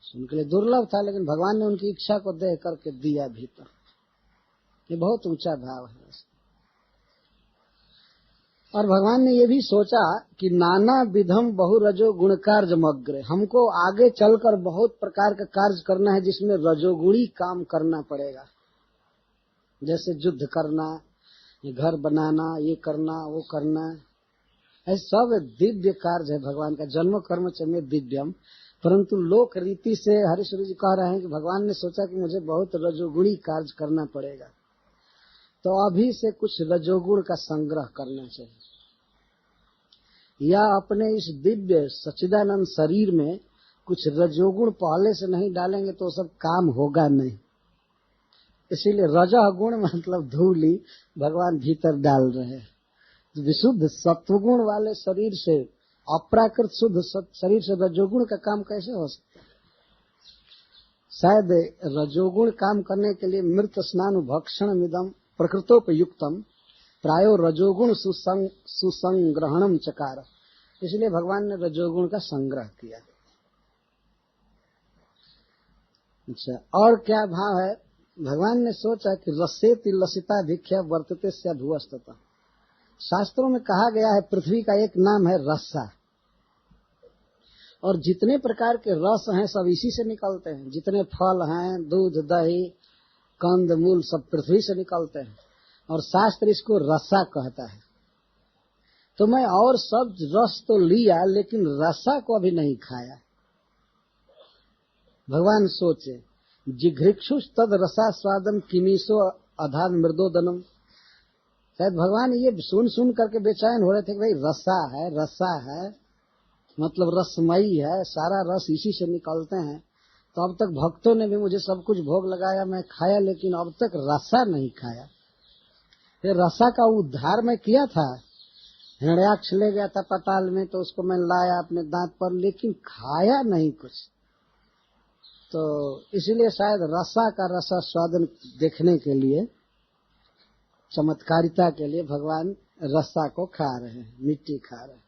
उनके लिए दुर्लभ था, लेकिन भगवान ने उनकी इच्छा को देख करके दिया भीतर। ये बहुत ऊंचा भाव है। और भगवान ने ये भी सोचा कि नाना विधम बहुरजो गुण कार्य, हमको आगे चलकर बहुत प्रकार का कार्य करना है जिसमें रजोगुणी काम करना पड़ेगा, जैसे युद्ध करना, घर बनाना, ये करना, वो करना, ऐसे सब दिव्य कार्य है भगवान का। जन्म कर्म च में दिव्यम, परंतु लोक रीति से हरीश्वर जी कह रहे हैं कि भगवान ने सोचा कि मुझे बहुत रजोगुणी कार्य करना पड़ेगा, तो अभी से कुछ रजोगुण का संग्रह करना चाहिए, या अपने इस दिव्य सच्चिदानंद शरीर में कुछ रजोगुण पहले से नहीं डालेंगे तो सब काम होगा नहीं। इसीलिए रजह गुण मतलब धूली भगवान भीतर डाल रहे हैं। विशुद्ध सत्वगुण वाले शरीर से, अप्राकृत शुद्ध शरीर से रजोगुण का काम कैसे हो सकता है? शायद रजोगुण काम करने के लिए मृत स्नान भक्षण मिदम प्रकृतोपयुक्तम प्रायो रजोगुण सुसंग्रहणम चकार। इसलिए भगवान ने रजोगुण का संग्रह किया। अच्छा, और क्या भाव है? भगवान ने सोचा कि रसेति लसिता भिख्या वर्तते स्या भुवस्तता। शास्त्रों में कहा गया है पृथ्वी का एक नाम है रसा, और जितने प्रकार के रस हैं सब इसी से निकलते हैं। जितने फल हैं, दूध दही कंद मूल सब पृथ्वी से निकलते हैं, और शास्त्र इसको रसा कहता है। तो मैं और सब रस तो लिया, लेकिन रसा को अभी नहीं खाया। भगवान सोचे जिघृक्षु तद रसा स्वादम किमीसो अधान मृदोदनम। शायद भगवान ये सुन सुन करके बेचैन हो रहे थे कि भाई रसा है मतलब रसमयी है, सारा रस इसी से निकलते हैं। तो अब तक भक्तों ने भी मुझे सब कुछ भोग लगाया, मैं खाया, लेकिन अब तक रसा नहीं खाया। फिर रसा का उद्धार मैं किया था, हिरण्याक्ष ले गया था पाताल में, तो उसको मैं लाया अपने दांत पर, लेकिन खाया नहीं कुछ। तो इसीलिए शायद रसा का रसा स्वादन देखने के लिए, चमत्कारिता के लिए भगवान रसा को खा रहे हैं, मिट्टी खा रहे हैं।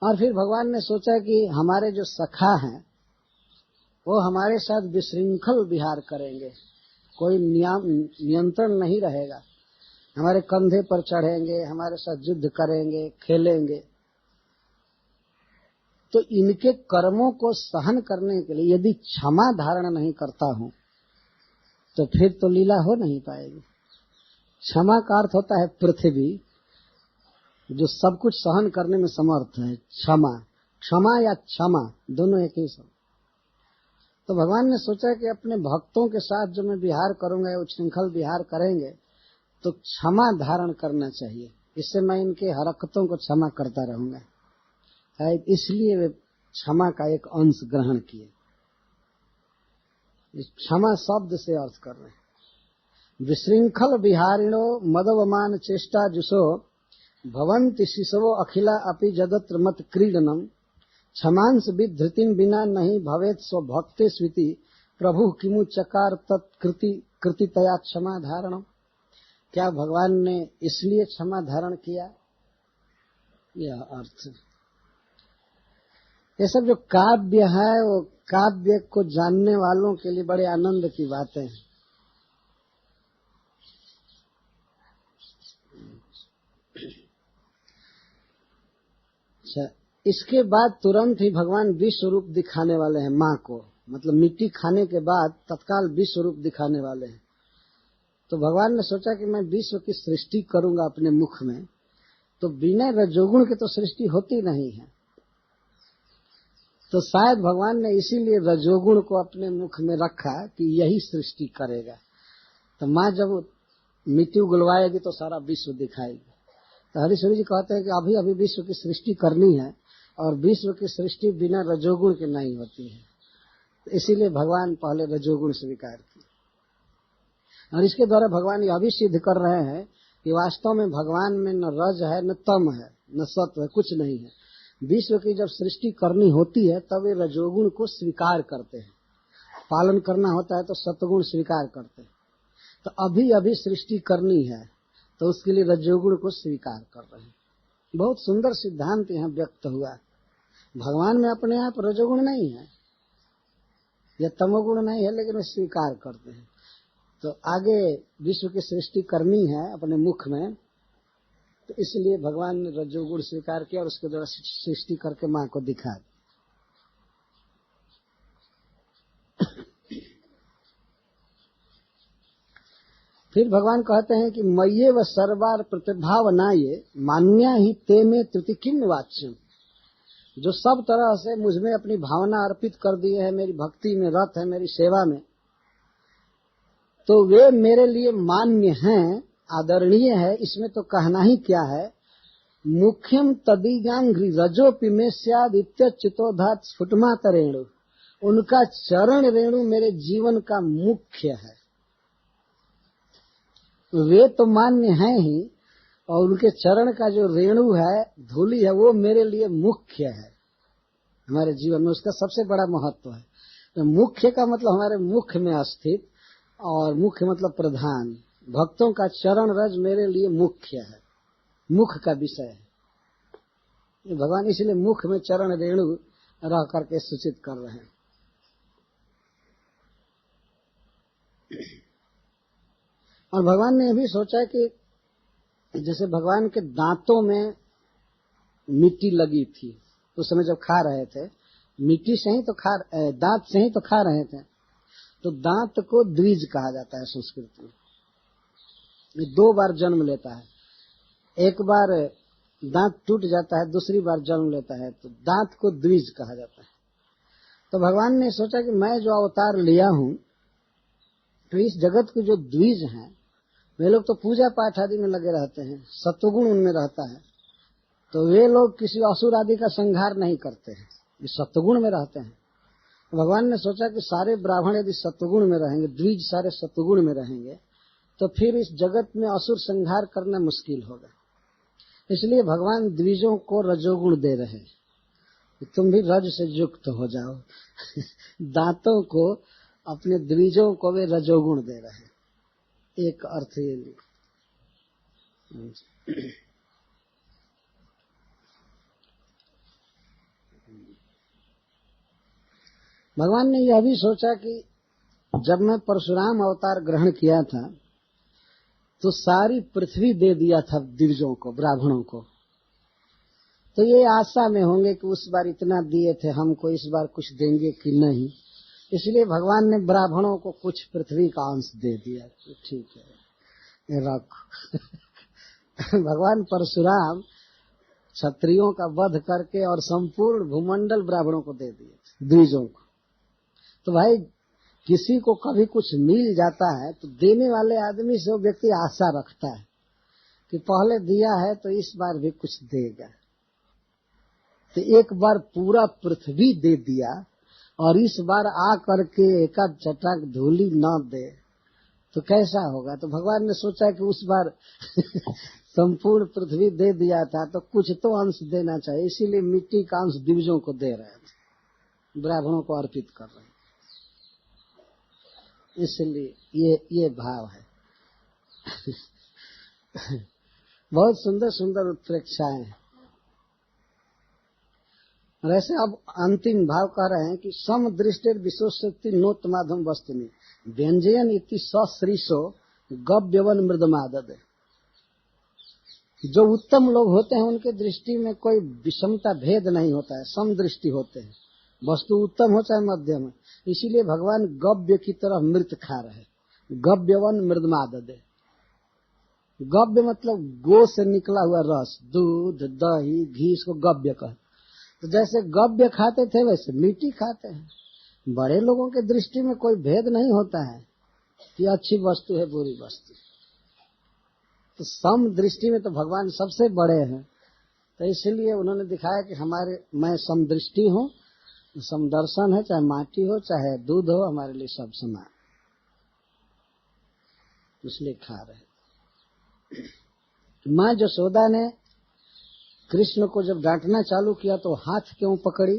और फिर भगवान ने सोचा कि हमारे जो सखा हैं वो हमारे साथ विशृंखल विहार करेंगे, कोई नियंत्रण नहीं रहेगा, हमारे कंधे पर चढ़ेंगे, हमारे साथ युद्ध करेंगे, खेलेंगे। तो इनके कर्मों को सहन करने के लिए यदि क्षमा धारण नहीं करता हूं तो फिर तो लीला हो नहीं पाएगी। क्षमा का अर्थ होता है पृथ्वी, जो सब कुछ सहन करने में समर्थ है। क्षमा, क्षमा या क्षमा दोनों एक ही सब। तो भगवान ने सोचा कि अपने भक्तों के साथ जो मैं विहार करूंगा, उच्छृंखल विहार करेंगे, तो क्षमा धारण करना चाहिए, इससे मैं इनके हरकतों को क्षमा करता रहूंगा। शायद इसलिए वे क्षमा का एक अंश ग्रहण किए। इस क्षमा शब्द से अर्थ कर रहे हैं। विशृंखल विहारिणो मदवमान चेष्टा जुषो भवन्ति शिशवो अखिला अपि जगत्र मत क्रीडनम क्षमांस विधृतिम बिना नहीं भवेत स्व भक्ते स्वीति प्रभु किमु चकार तत्कृति कृतितया क्षमा धारणम। क्या भगवान ने इसलिए क्षमा धारण किया? यह अर्थ। ये सब जो काव्य है वो काव्य को जानने वालों के लिए बड़े आनंद की बातें हैं। अच्छा, इसके बाद तुरंत ही भगवान विश्व रूप दिखाने वाले हैं माँ को, मतलब मिट्टी खाने के बाद तत्काल विश्व रूप दिखाने वाले हैं। तो भगवान ने सोचा कि मैं विश्व की सृष्टि करूंगा अपने मुख में, तो बिना रजोगुण के तो सृष्टि होती नहीं है। तो शायद भगवान ने इसीलिए रजोगुण को अपने मुख में रखा कि यही सृष्टि करेगा। तो माँ जब मिट्टी उगलवाएगी तो सारा विश्व दिखाएगी। तो हरीश्वरी जी कहते हैं कि अभी अभी विश्व की सृष्टि करनी है, और विश्व की सृष्टि बिना रजोगुण के नहीं होती है। तो इसीलिए भगवान पहले रजोगुण स्वीकार की, और इसके द्वारा भगवान यह भी सिद्ध कर रहे हैं कि वास्तव में भगवान में न रज है, न तम है, न सत्व है, कुछ नहीं है। विश्व की जब सृष्टि करनी होती है तब वे रजोगुण को स्वीकार करते हैं, पालन करना होता है तो सत्वगुण स्वीकार करते हैं। तो अभी अभी सृष्टि करनी है तो उसके लिए रजोगुण को स्वीकार कर रहे हैं। बहुत सुंदर सिद्धांत यहाँ व्यक्त हुआ। भगवान में अपने आप रजोगुण नहीं है या तमोगुण नहीं है, लेकिन वे स्वीकार करते हैं। तो आगे विश्व की सृष्टि करनी है अपने मुख में, तो इसलिए भगवान ने रजोगुण स्वीकार किया और उसके द्वारा सृष्टि करके माँ को दिखा दी। फिर भगवान कहते हैं कि मय्ये व सर्वार प्रतिभावनाये मान्या ही ते में त्रुटि किम वाच्यम। जो सब तरह से मुझ में अपनी भावना अर्पित कर दिए है, मेरी भक्ति में रत है, मेरी सेवा में, तो वे मेरे लिए मान्य हैं, आदरणीय है। इसमें तो कहना ही क्या है। मुख्यम तदीगांघ्रि रजोपि में स्यादित्यच्युतोधात स्फुटमात रेणु। उनका चरण रेणु मेरे जीवन का मुख्य है। वे तो मान्य हैं ही, और उनके चरण का जो रेणु है, धूलि है, वो मेरे लिए मुख्य है। हमारे जीवन में उसका सबसे बड़ा महत्व है। तो मुख्य का मतलब हमारे मुख में स्थित, और मुख्य मतलब प्रधान। भक्तों का चरण रज मेरे लिए मुख्य है, मुख का विषय है। भगवान इसलिए मुख में चरण रेणु रह करके सूचित कर रहे हैं। और भगवान ने भी सोचा कि जैसे भगवान के दांतों में मिट्टी लगी थी, उस समय जब खा रहे थे, मिट्टी से ही तो दांत से ही तो खा रहे थे। तो दांत को द्विज कहा जाता है संस्कृत में। ये दो बार जन्म लेता है, एक बार दांत टूट जाता है, दूसरी बार जन्म लेता है, तो दांत को द्विज कहा जाता है। तो भगवान ने सोचा कि मैं जो अवतार लिया हूं, तो इस जगत के जो द्विज हैं, वे लोग तो पूजा पाठ आदि में लगे रहते हैं, सत्वगुण उनमें रहता है, तो वे लोग किसी असुर आदि का संहार नहीं करते हैं, ये सत्वगुण में रहते हैं। भगवान ने सोचा कि सारे ब्राह्मण यदि सत्वगुण में रहेंगे, द्विज सारे सत्वगुण में रहेंगे, तो फिर इस जगत में असुर संहार करना मुश्किल होगा। इसलिए भगवान द्विजों को रजोगुण दे रहे हैं, तुम भी रज से युक्त हो जाओ। दांतों को, अपने द्विजों को वे रजोगुण दे रहे हैं। एक अर्थ ये लिया। भगवान ने यह भी सोचा कि जब मैं परशुराम अवतार ग्रहण किया था तो सारी पृथ्वी दे दिया था दिव्यों को, ब्राह्मणों को, तो ये आशा में होंगे कि उस बार इतना दिए थे, हमको इस बार कुछ देंगे कि नहीं। इसलिए भगवान ने ब्राह्मणों को कुछ पृथ्वी का अंश दे दिया। तो ठीक है, रख भगवान परशुराम क्षत्रियों का वध करके और संपूर्ण भूमंडल ब्राह्मणों को दे दिए, द्विजों को। तो भाई किसी को कभी कुछ मिल जाता है तो देने वाले आदमी से वो व्यक्ति आशा रखता है कि पहले दिया है तो इस बार भी कुछ देगा। तो एक बार पूरा पृथ्वी दे दिया और इस बार आ करके एकाध चटाक धूली न दे तो कैसा होगा। तो भगवान ने सोचा कि उस बार संपूर्ण पृथ्वी दे दिया था तो कुछ तो अंश देना चाहिए, इसीलिए मिट्टी का अंश दिव्यों को दे रहे थे, ब्राह्मणों को अर्पित कर रहे हैं। इसलिए ये भाव है। बहुत सुंदर सुंदर उत्प्रेक्षाएं हैं। और ऐसे अब अंतिम भाव कह रहे हैं कि सम दृष्टि विश्वशक्ति नोत्तमाधम वस्तुनि व्यंजयन इति सश्रीषो गव्यवन मृदमादद। जो उत्तम लोग होते हैं उनके दृष्टि में कोई विषमता भेद नहीं होता है, सम दृष्टि होते हैं, वस्तु उत्तम हो चाहे मध्यम है। इसीलिए भगवान गव्य की तरह मृत खा रहे, गव्यवन मृदमादद। गव्य मतलब गो से निकला हुआ रस, दूध, दही, घी, इसको गव्य कहते। तो जैसे गव्य खाते थे वैसे मिट्टी खाते हैं। बड़े लोगों के दृष्टि में कोई भेद नहीं होता है कि अच्छी वस्तु है बुरी वस्तु। तो सम दृष्टि में तो भगवान सबसे बड़े हैं। तो इसलिए उन्होंने दिखाया कि मैं समदृष्टि हूँ, समदर्शन है, चाहे माटी हो चाहे दूध हो, हमारे लिए सब समान, इसलिए खा रहे। माँ यशोदा ने कृष्ण को जब डांटना चालू किया तो हाथ क्यों पकड़ी,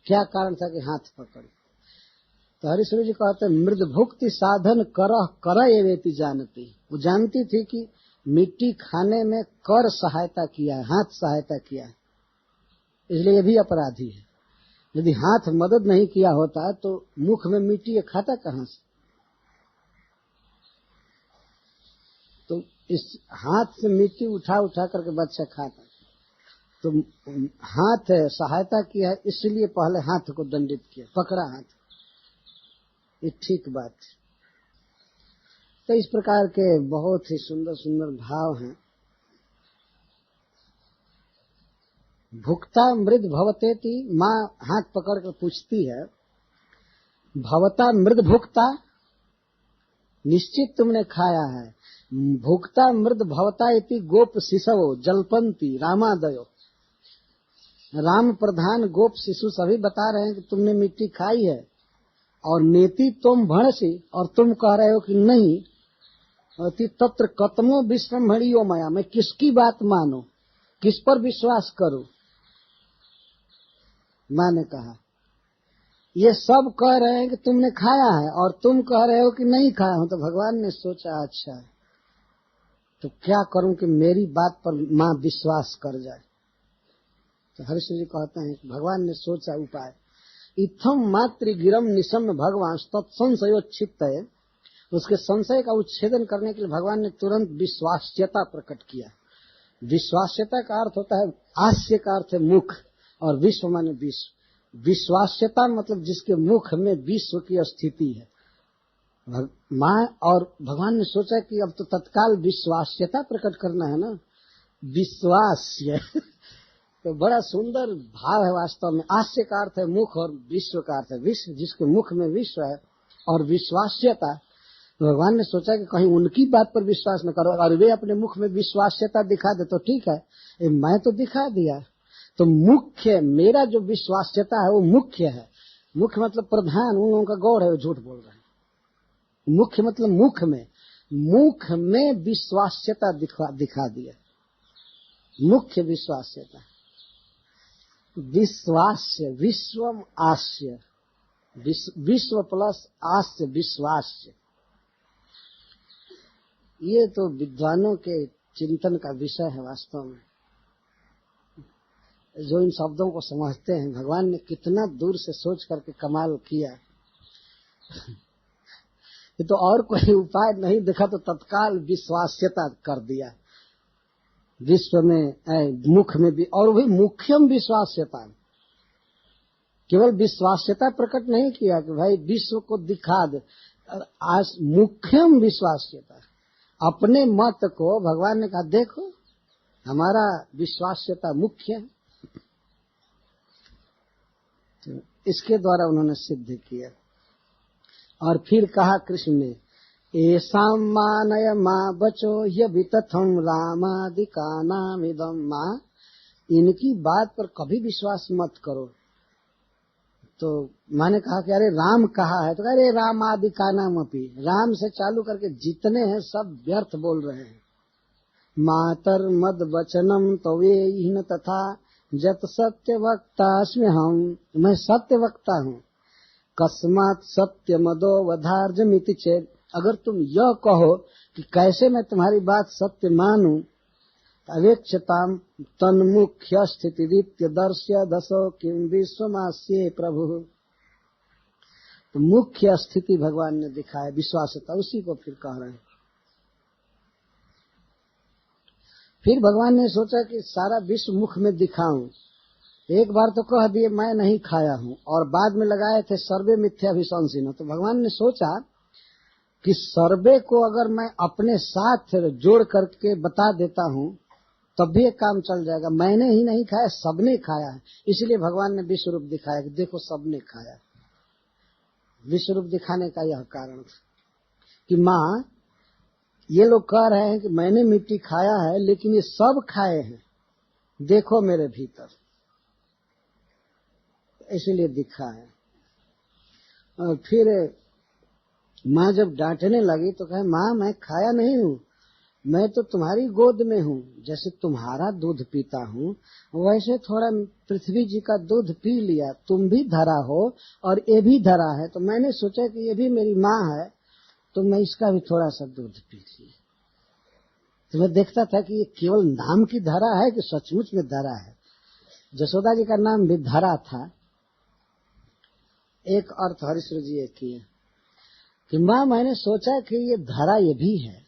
क्या कारण था कि हाथ पकड़ी। तो हरिश्वरी जी कहते हैं मृद भुक्ति साधन कर एवेति जानती। वो जानती थी कि मिट्टी खाने में कर सहायता किया है, हाथ सहायता किया है, इसलिए ये भी अपराधी है। यदि हाथ मदद नहीं किया होता तो मुख में मिट्टी खाता कहां से। तो इस हाथ से मिट्टी उठा उठा करके बच्चा खाता, तो हाथ सहायता किया है, इसलिए पहले हाथ को दंडित किया, पकड़ा हाथ, ये ठीक बात है। तो इस प्रकार के बहुत ही सुंदर सुंदर भाव हैं। भुक्ता मृद भवतेति, माँ हाथ पकड़ कर पूछती है, भवता मृद भुक्ता, निश्चित तुमने खाया है। भुक्ता मृद भवता इति गोप शिशवो जलपंती रामादयो। राम प्रधान गोप शिशु सभी बता रहे हैं कि तुमने मिट्टी खाई है, और नेति तुम भणसी, और तुम कह रहे हो कि नहीं। अति तत्र कतमो विश्रम्भणियो मया, मैं किसकी बात मानो, किस पर विश्वास करूं। माँ ने कहा ये सब कह रहे हैं कि तुमने खाया है और तुम कह रहे हो कि नहीं खाया हूं। तो भगवान ने सोचा अच्छा तो क्या करूं कि मेरी बात पर माँ विश्वास कर जाए। तो हरिश्वर जी कहते हैं कि भगवान ने सोचा उपाय, इत्थम मातृ गिरम निशम भगवान तत्संशयोच्छित्त है। उसके संशय का उच्छेदन करने के लिए भगवान ने तुरंत विश्वास्यता प्रकट किया। विश्वास्यता का अर्थ होता है, आस्य का अर्थ है मुख, और विश्व माने विश्व। विश्वास्यता मतलब जिसके मुख में विश्व की स्थिति है। माँ और भगवान ने सोचा कि अब तो तत्काल विश्वास्यता प्रकट करना है ना, विश्वास्य तो बड़ा सुंदर भाव है वास्तव में। आस्य का अर्थ है मुख और विश्व का अर्थ है विश्व, जिसके मुख में विश्व है, और विश्वास्यता। तो भगवान ने सोचा कि कहीं उनकी बात पर विश्वास न करो, और वे अपने मुख में विश्वास्यता दिखा दे तो ठीक है, मैं तो दिखा दिया। तो मुख्य मेरा जो विश्वास्यता है वो मुख्य है। मुख्य मतलब प्रधान, उन लोगों का गौर है, वो झूठ बोल रहे हैं। मुख्य मतलब मुख में विश्वास्यता दिखा दिया, मुख्य विश्वास्यता। विश्वास्य, विश्वम आस्य, विश्व प्लस आस्य विश्वास्य, ये तो विद्वानों के चिंतन का विषय है वास्तव में। जो इन शब्दों को समझते हैं, भगवान ने कितना दूर से सोच करके कमाल किया। ये तो और कोई उपाय नहीं देखा तो तत्काल विश्वास्यता कर दिया विश्व में, मुख में भी, और वही मुख्यम विश्वास्यता, केवल विश्वास्यता प्रकट नहीं किया कि भाई विश्व को दिखा दे, आज मुख्यम विश्वास्यता, अपने मत को भगवान ने कहा देखो हमारा विश्वास्यता मुख्य है। तो इसके द्वारा उन्होंने सिद्ध किया। और फिर कहा कृष्ण ने, एसाम मानय माँ बचो यबितथम रामादिका नामिदम, माँ इनकी बात पर कभी विश्वास मत करो। तो माँ ने कहा कि अरे राम कहा है, तो अरे राम आदि का नाम अपी, राम से चालू करके जितने हैं सब व्यर्थ बोल रहे हैं। मातर मद वचनम तो वे तथा जत सत्य वक्ता अस्मि हम, मैं सत्य वक्ता हूँ। कस्मात सत्य मदो वधार्जमिति चेत, अगर तुम यह कहो कि कैसे मैं तुम्हारी बात सत्य मानूं, अवेक्षताम तन्मुख्य स्थिति दीप्य दर्श्य दशो किम विश्वमास्ये प्रभु। तो मुख्य स्थिति भगवान ने दिखाया, विश्वासता, उसी को फिर कह रहे हैं। फिर भगवान ने सोचा कि सारा विश्व मुख में दिखाऊं। एक बार तो कह दिए मैं नहीं खाया हूं, और बाद में लगाए थे सर्वे मिथ्याभिशंसिनो। तो भगवान ने सोचा कि सर्वे को अगर मैं अपने साथ जोड़ करके बता देता हूं तब भी एक काम चल जाएगा। मैंने ही नहीं खाया, सबने खाया है, इसलिए भगवान ने विश्व रूप दिखाया कि देखो सबने खाया। विश्व रूप दिखाने का यह कारण था कि माँ ये लोग कह रहे हैं कि मैंने मिट्टी खाया है लेकिन ये सब खाए हैं, देखो मेरे भीतर, इसीलिए दिखा है। और फिर माँ जब डांटने लगी तो कहे माँ मैं खाया नहीं हूँ, मैं तो तुम्हारी गोद में हूँ, जैसे तुम्हारा दूध पीता हूँ वैसे थोड़ा पृथ्वी जी का दूध पी लिया, तुम भी धरा हो और ये भी धरा है, तो मैंने सोचा कि ये भी मेरी माँ है तो मैं इसका भी थोड़ा सा दूध पी लिया। तो मैं देखता था कि ये केवल नाम की धरा है कि सचमुच में धरा है। जसोदा जी का नाम भी धरा था। एक अर्थ हरिश्वर जी एक किए कि माँ मैंने सोचा कि ये धरा ये भी है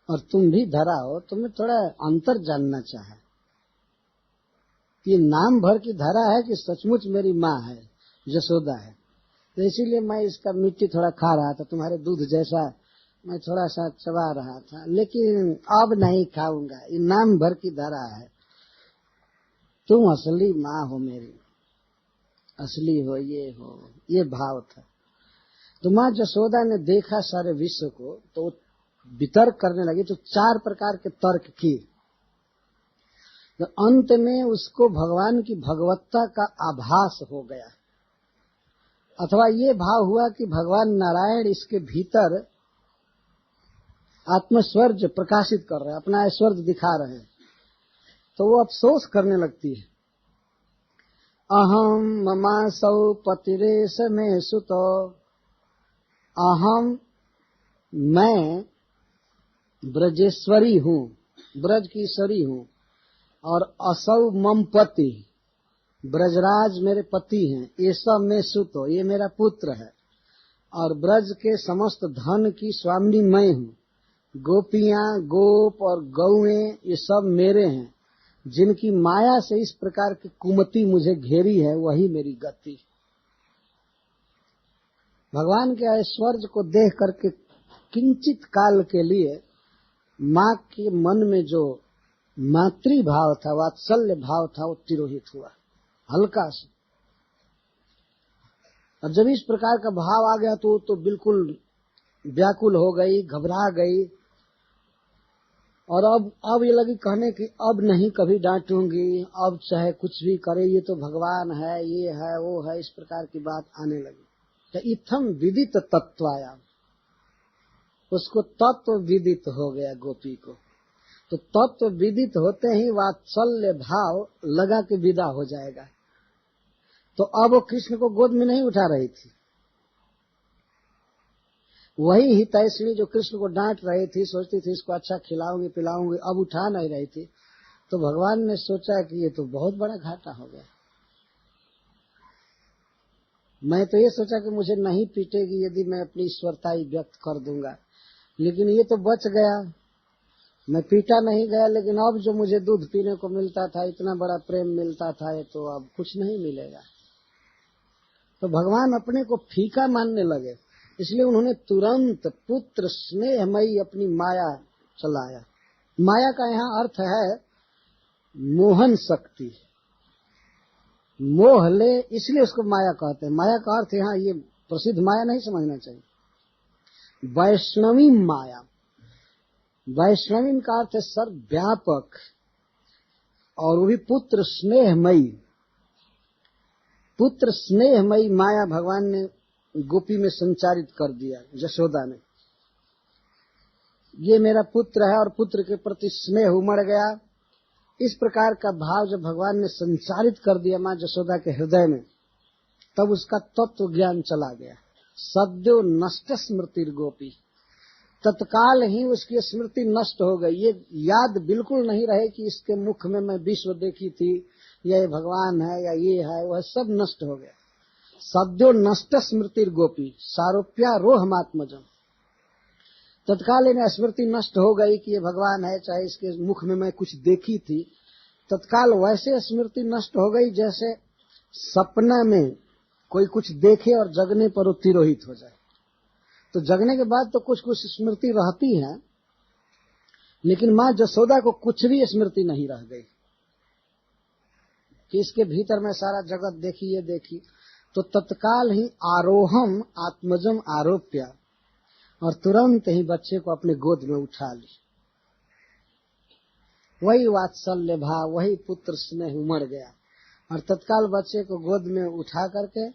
और तुम भी धरा हो, तो मैं थोड़ा अंतर जानना चाहा कि नाम भर की धरा है कि सचमुच मेरी माँ है, जसोदा है। तो इसीलिए मैं इसका मिट्टी थोड़ा खा रहा था, तुम्हारे दूध जैसा मैं थोड़ा सा चबा रहा था, लेकिन अब नहीं खाऊंगा, ये नाम भर की धरा है, तुम असली माँ हो मेरी, असली हो, ये भाव था। तो माँ जसोदा ने देखा सारे विश्व को तो वितर्क करने लगी, तो 4 प्रकार के तर्क की। तो अंत में उसको भगवान की भगवत्ता का आभास हो गया, अथवा ये भाव हुआ कि भगवान नारायण इसके भीतर आत्मस्वर्ग प्रकाशित कर रहे हैं, अपना ऐश्वर्य दिखा रहे हैं। तो वो अफसोस करने लगती है, अहम ममासौ पतिरेश में सुतो, अहम मैं ब्रजेश्वरी हूँ, ब्रज की ईश्वरी हूँ, और असौ मम पति, ब्रजराज मेरे पति हैं, ये सब में सुतो, ये मेरा पुत्र है, और ब्रज के समस्त धन की स्वामिनी मैं हूँ, गोपियां गोप और गौएं ये सब मेरे हैं, जिनकी माया से इस प्रकार की कुमति मुझे घेरी है वही मेरी गति। भगवान के ऐश्वर्य को देख करके किंचित काल के लिए माँ के मन में जो मातृ भाव था, वात्सल्य भाव था, वो तिरोहित हुआ हल्का से। और जब इस प्रकार का भाव आ गया तो बिल्कुल व्याकुल हो गई, घबरा गई, और अब ये लगी कहने की अब नहीं कभी डांटूंगी, अब चाहे कुछ भी करे, ये तो भगवान है, ये है वो है, इस प्रकार की बात आने लगी। तो इत्थम विदित तत्वाया, उसको तत्व विदित हो गया गोपी को। तो तत्व विदित होते ही वात्सल्य भाव लगा के विदा हो जाएगा। तो अब वो कृष्ण को गोद में नहीं उठा रही थी, वही हितैषिणी जो कृष्ण को डांट रही थी, सोचती थी इसको अच्छा खिलाऊंगी पिलाऊंगी, अब उठा नहीं रही थी। तो भगवान ने सोचा कि ये तो बहुत बड़ा घाटा हो गया। मैं तो ये सोचा कि मुझे नहीं पीटेगी यदि मैं अपनी ईश्वरता व्यक्त कर दूंगा, लेकिन ये तो बच गया। मैं पीटा नहीं गया, लेकिन अब जो मुझे दूध पीने को मिलता था, इतना बड़ा प्रेम मिलता था, ये तो अब कुछ नहीं मिलेगा। तो भगवान अपने को फीका मानने लगे, इसलिए उन्होंने तुरंत पुत्र स्नेहमयी अपनी माया चलाया। माया का यहाँ अर्थ है मोहन शक्ति। मोह ले, इसलिए उसको माया कहते हैं। माया का अर्थ यहाँ ये प्रसिद्ध माया नहीं समझना चाहिए, वैष्णवी माया। वैष्णवी का अर्थ है सर्वव्यापक, और वो भी पुत्र स्नेहमयी। पुत्र स्नेहमयी माया भगवान ने गोपी में संचारित कर दिया, यशोदा ने। ये मेरा पुत्र है और पुत्र के प्रति स्नेह उमड़ गया, इस प्रकार का भाव जब भगवान ने संचारित कर दिया मां यशोदा के हृदय में, तब उसका तत्व ज्ञान चला गया। सद्यो नष्ट स्मृति गोपी, तत्काल ही उसकी स्मृति नष्ट हो गई। ये याद बिल्कुल नहीं रहे कि इसके मुख में मैं विश्व देखी थी, या ये भगवान है या ये है, वह सब नष्ट हो गया। सद्यो नष्ट स्मृति गोपी सारोप्या रोहमात्मजम, तत्काल इन्हें स्मृति नष्ट हो गई कि ये भगवान है, चाहे इसके मुख में मैं कुछ देखी थी। तत्काल वैसे स्मृति नष्ट हो गई जैसे सपना में कोई कुछ देखे और जगने पर वो तिरोहित हो जाए। तो जगने के बाद तो कुछ कुछ स्मृति रहती है, लेकिन मां जसोदा को कुछ भी स्मृति नहीं रह गई कि इसके भीतर में सारा जगत देखी, ये देखी। तो तत्काल ही आरोहम आत्मजम आरोप्या, और तुरंत ही बच्चे को अपने गोद में उठा ली। वही वात्सल्य भाव, वही पुत्र स्नेह उमड़ गया, और तत्काल बच्चे को गोद में उठा करके,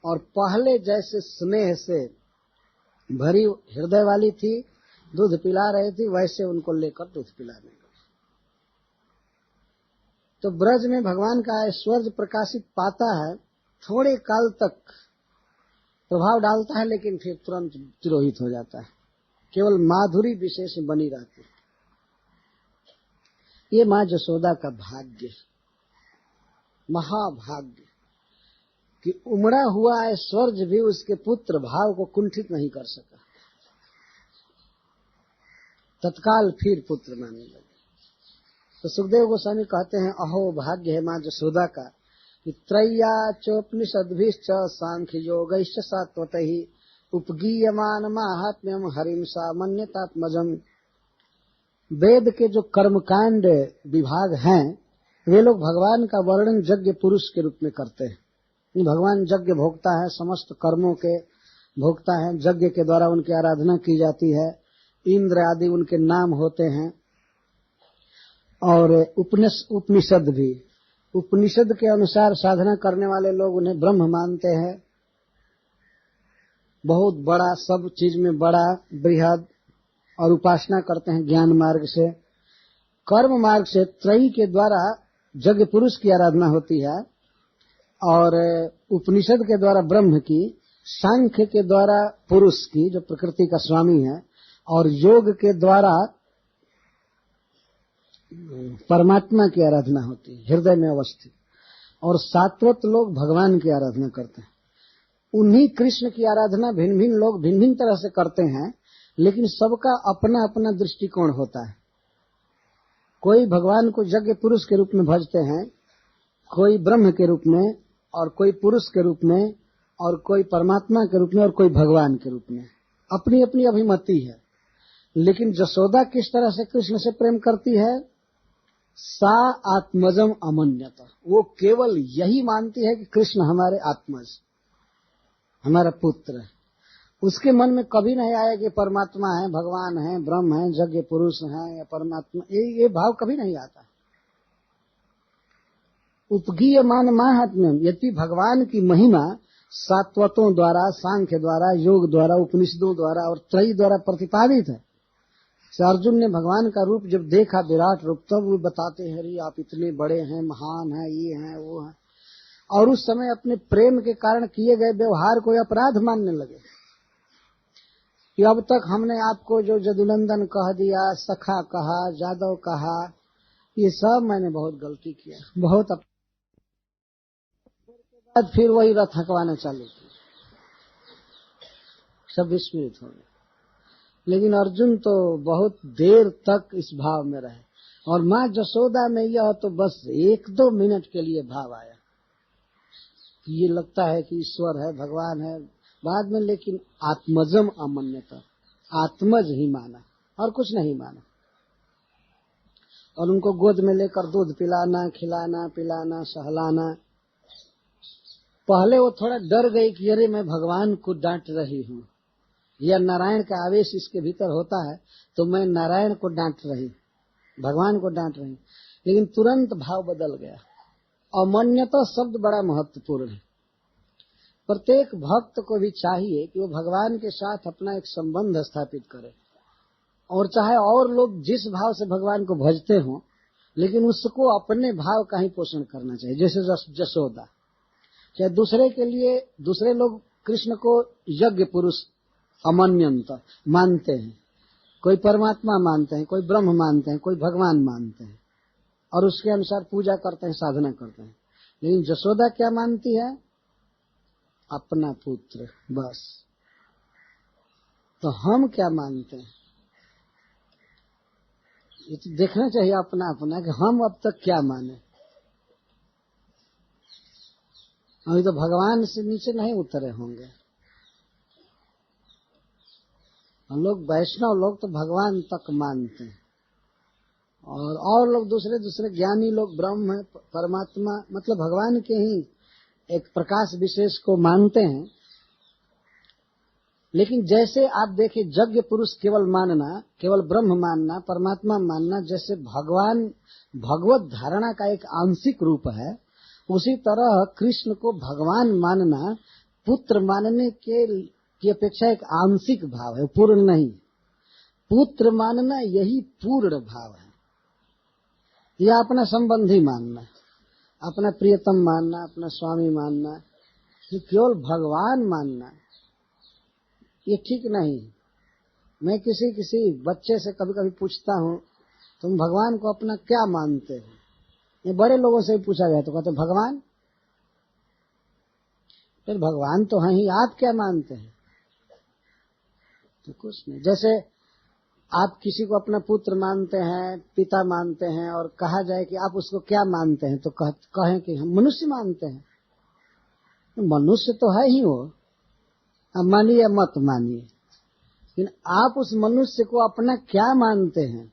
और पहले जैसे स्नेह से भरी हृदय वाली थी, दूध पिला रही थी, वैसे उनको लेकर दूध पिलाने लगी। तो ब्रज में भगवान का ऐश्वर्य प्रकाशित पाता है, थोड़े काल तक प्रभाव डालता है, लेकिन फिर तुरंत तिरोहित हो जाता है। केवल माधुरी विशेष बनी रहती है। ये मां जसोदा का भाग्य, महाभाग्य, कि उमड़ा हुआ ऐश्वर्य भी उसके पुत्र भाव को कुंठित नहीं कर सका। तत्काल फिर पुत्र मानने लगे। तो सुखदेव गोस्वामी कहते हैं, अहो भाग्य है मां जसोदा का कि त्रय्या चोपनिषद्भिश्च सांख्य योगैश्च सात्वतहि उपगीयमान माहात्म्यम हरिम सामान्यतात्मजम। वेद के जो कर्मकांड विभाग हैं, वे लोग भगवान का वर्णन यज्ञ पुरुष के रूप में करते हैं। भगवान यज्ञ भोक्ता है, समस्त कर्मों के भोक्ता है। यज्ञ के द्वारा उनकी आराधना की जाती है, इंद्र आदि उनके नाम होते हैं। और उपनिषद भी, उपनिषद के अनुसार साधना करने वाले लोग उन्हें ब्रह्म मानते हैं, बहुत बड़ा, सब चीज में बड़ा, बृहद, और उपासना करते हैं ज्ञान मार्ग से। कर्म मार्ग से त्रयी के द्वारा यज्ञ पुरुष की आराधना होती है, और उपनिषद के द्वारा ब्रह्म की, सांख्य के द्वारा पुरुष की जो प्रकृति का स्वामी है, और योग के द्वारा परमात्मा की आराधना होती है हृदय में अवस्थित। और सात्वत लोग भगवान की आराधना करते हैं। उन्हीं कृष्ण की आराधना भिन्न भिन्न लोग भिन्न भिन्न तरह से करते हैं, लेकिन सबका अपना अपना दृष्टिकोण होता है। कोई भगवान को यज्ञ पुरुष के रूप में भजते हैं, कोई ब्रह्म के रूप में, और कोई पुरुष के रूप में, और कोई परमात्मा के रूप में, और कोई भगवान के रूप में। अपनी अपनी अभिमति है। लेकिन जसोदा किस तरह से कृष्ण से प्रेम करती है? सा आत्मजम अमन्यता, वो केवल यही मानती है कि कृष्ण हमारे आत्मज, हमारा पुत्र है। उसके मन में कभी नहीं आया कि परमात्मा है, भगवान है, ब्रह्म है, यज्ञ पुरुष है या परमात्मा, ये भाव कभी नहीं आता। उपगीयमान माहात्म्यम, यदि भगवान की महिमा सात्वतों द्वारा, सांख्य द्वारा, योग द्वारा, उपनिषदों द्वारा और त्रयी द्वारा प्रतिपादित है। अर्जुन ने भगवान का रूप जब देखा, विराट रूप, तब वो बताते हैं, अरे आप इतने बड़े हैं, महान हैं, ये हैं, वो हैं। और उस समय अपने प्रेम के कारण किए गए व्यवहार को अपराध मानने लगे कि अब तक हमने आपको जो जदुनंदन कह दिया, सखा कहा, जादव कहा, ये सब मैंने बहुत गलती किया, बहुत बाद फिर वही रथ हकवाना चालू किया, सब विस्मित हो गए। लेकिन अर्जुन तो बहुत देर तक इस भाव में रहे, और माँ जसोदा में यह तो बस 1-2 मिनट के लिए भाव आया, ये लगता है कि ईश्वर है, भगवान है, बाद में लेकिन आत्मजम अमन्यता, आत्मज ही माना और कुछ नहीं माना। और उनको गोद में लेकर दूध पिलाना, खिलाना, पिलाना, सहलाना। पहले वो थोड़ा डर गई कि अरे मैं भगवान को डांट रही हूँ, या नारायण का आवेश इसके भीतर होता है तो मैं नारायण को डांट रही, भगवान को डांट रही। लेकिन तुरंत भाव बदल गया। अमन्यता शब्द बड़ा महत्वपूर्ण है। प्रत्येक भक्त को भी चाहिए कि वो भगवान के साथ अपना एक संबंध स्थापित करे, और चाहे और लोग जिस भाव से भगवान को भजते हों, लेकिन उसको अपने भाव का ही पोषण करना चाहिए। जैसे जसोदा, चाहे दूसरे के लिए दूसरे लोग कृष्ण को यज्ञ पुरुष अमन्यंत मानते हैं, कोई परमात्मा मानते हैं, कोई ब्रह्म मानते हैं, कोई भगवान मानते हैं, और उसके अनुसार पूजा करते हैं, साधना करते हैं। लेकिन जसोदा क्या मानती है? अपना पुत्र, बस। तो हम क्या मानते हैं? ये तो देखना चाहिए अपना अपना कि हम अब तक क्या माने। अभी तो भगवान से नीचे नहीं उतरे होंगे हम लोग। वैष्णव लोग तो भगवान तक मानते हैं, और लोग दूसरे दूसरे ज्ञानी लोग ब्रह्म परमात्मा मतलब भगवान के ही एक प्रकाश विशेष को मानते हैं। लेकिन जैसे आप देखिए, यज्ञ पुरुष केवल मानना, केवल ब्रह्म मानना, परमात्मा मानना, जैसे भगवान भगवत धारणा का एक आंशिक रूप है, उसी तरह कृष्ण को भगवान मानना पुत्र मानने की अपेक्षा एक आंशिक भाव है, पूर्ण नहीं। पुत्र मानना यही पूर्ण भाव है। यह अपना संबंधी मानना, अपना प्रियतम मानना, अपना स्वामी मानना, ये केवल भगवान मानना ये ठीक नहीं। मैं किसी बच्चे से कभी कभी पूछता हूँ, तुम भगवान को अपना क्या मानते हो? ये बड़े लोगों से भी पूछा गया तो कहते भगवान। फिर भगवान तो है ही, आप क्या मानते हैं? तो कुछ नहीं। जैसे आप किसी को अपना पुत्र मानते हैं, पिता मानते हैं, और कहा जाए कि आप उसको क्या मानते हैं, तो कहें कि हम मनुष्य मानते हैं। मनुष्य तो है ही वो, अब मानिए या मत मानिए, लेकिन आप उस मनुष्य को अपना क्या मानते हैं?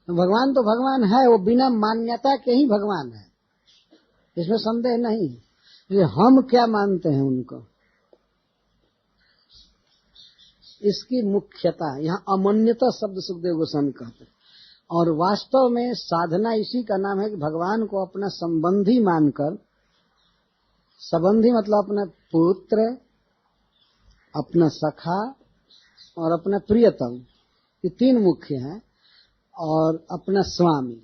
भगवान तो भगवान है, वो बिना मान्यता के ही भगवान है, इसमें संदेह नहीं। ये हम क्या मानते हैं उनको, इसकी मुख्यता यहाँ अमन्यता शब्द सुखदेव गोस्वामी कहते हैं। और वास्तव में साधना इसी का नाम है कि भगवान को अपना संबंधी मानकर, संबंधी मतलब अपना पुत्र, अपना सखा और अपना प्रियतम, ये 3 मुख्य हैं, और अपना स्वामी,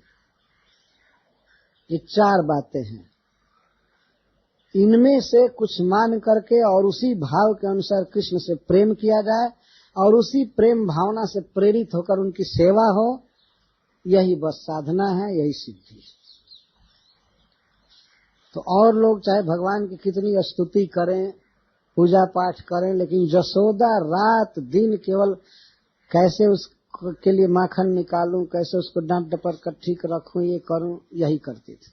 ये 4 बातें हैं। इनमें से कुछ मान करके और उसी भाव के अनुसार कृष्ण से प्रेम किया जाए, और उसी प्रेम भावना से प्रेरित होकर उनकी सेवा हो, यही बस साधना है, यही सिद्धि है। तो और लोग चाहे भगवान की कितनी स्तुति करें, पूजा पाठ करें, लेकिन जसोदा रात दिन केवल कैसे उसके लिए माखन निकालूं, कैसे उसको डांट डपट कर ठीक रखूं, ये करूं, यही करती थी।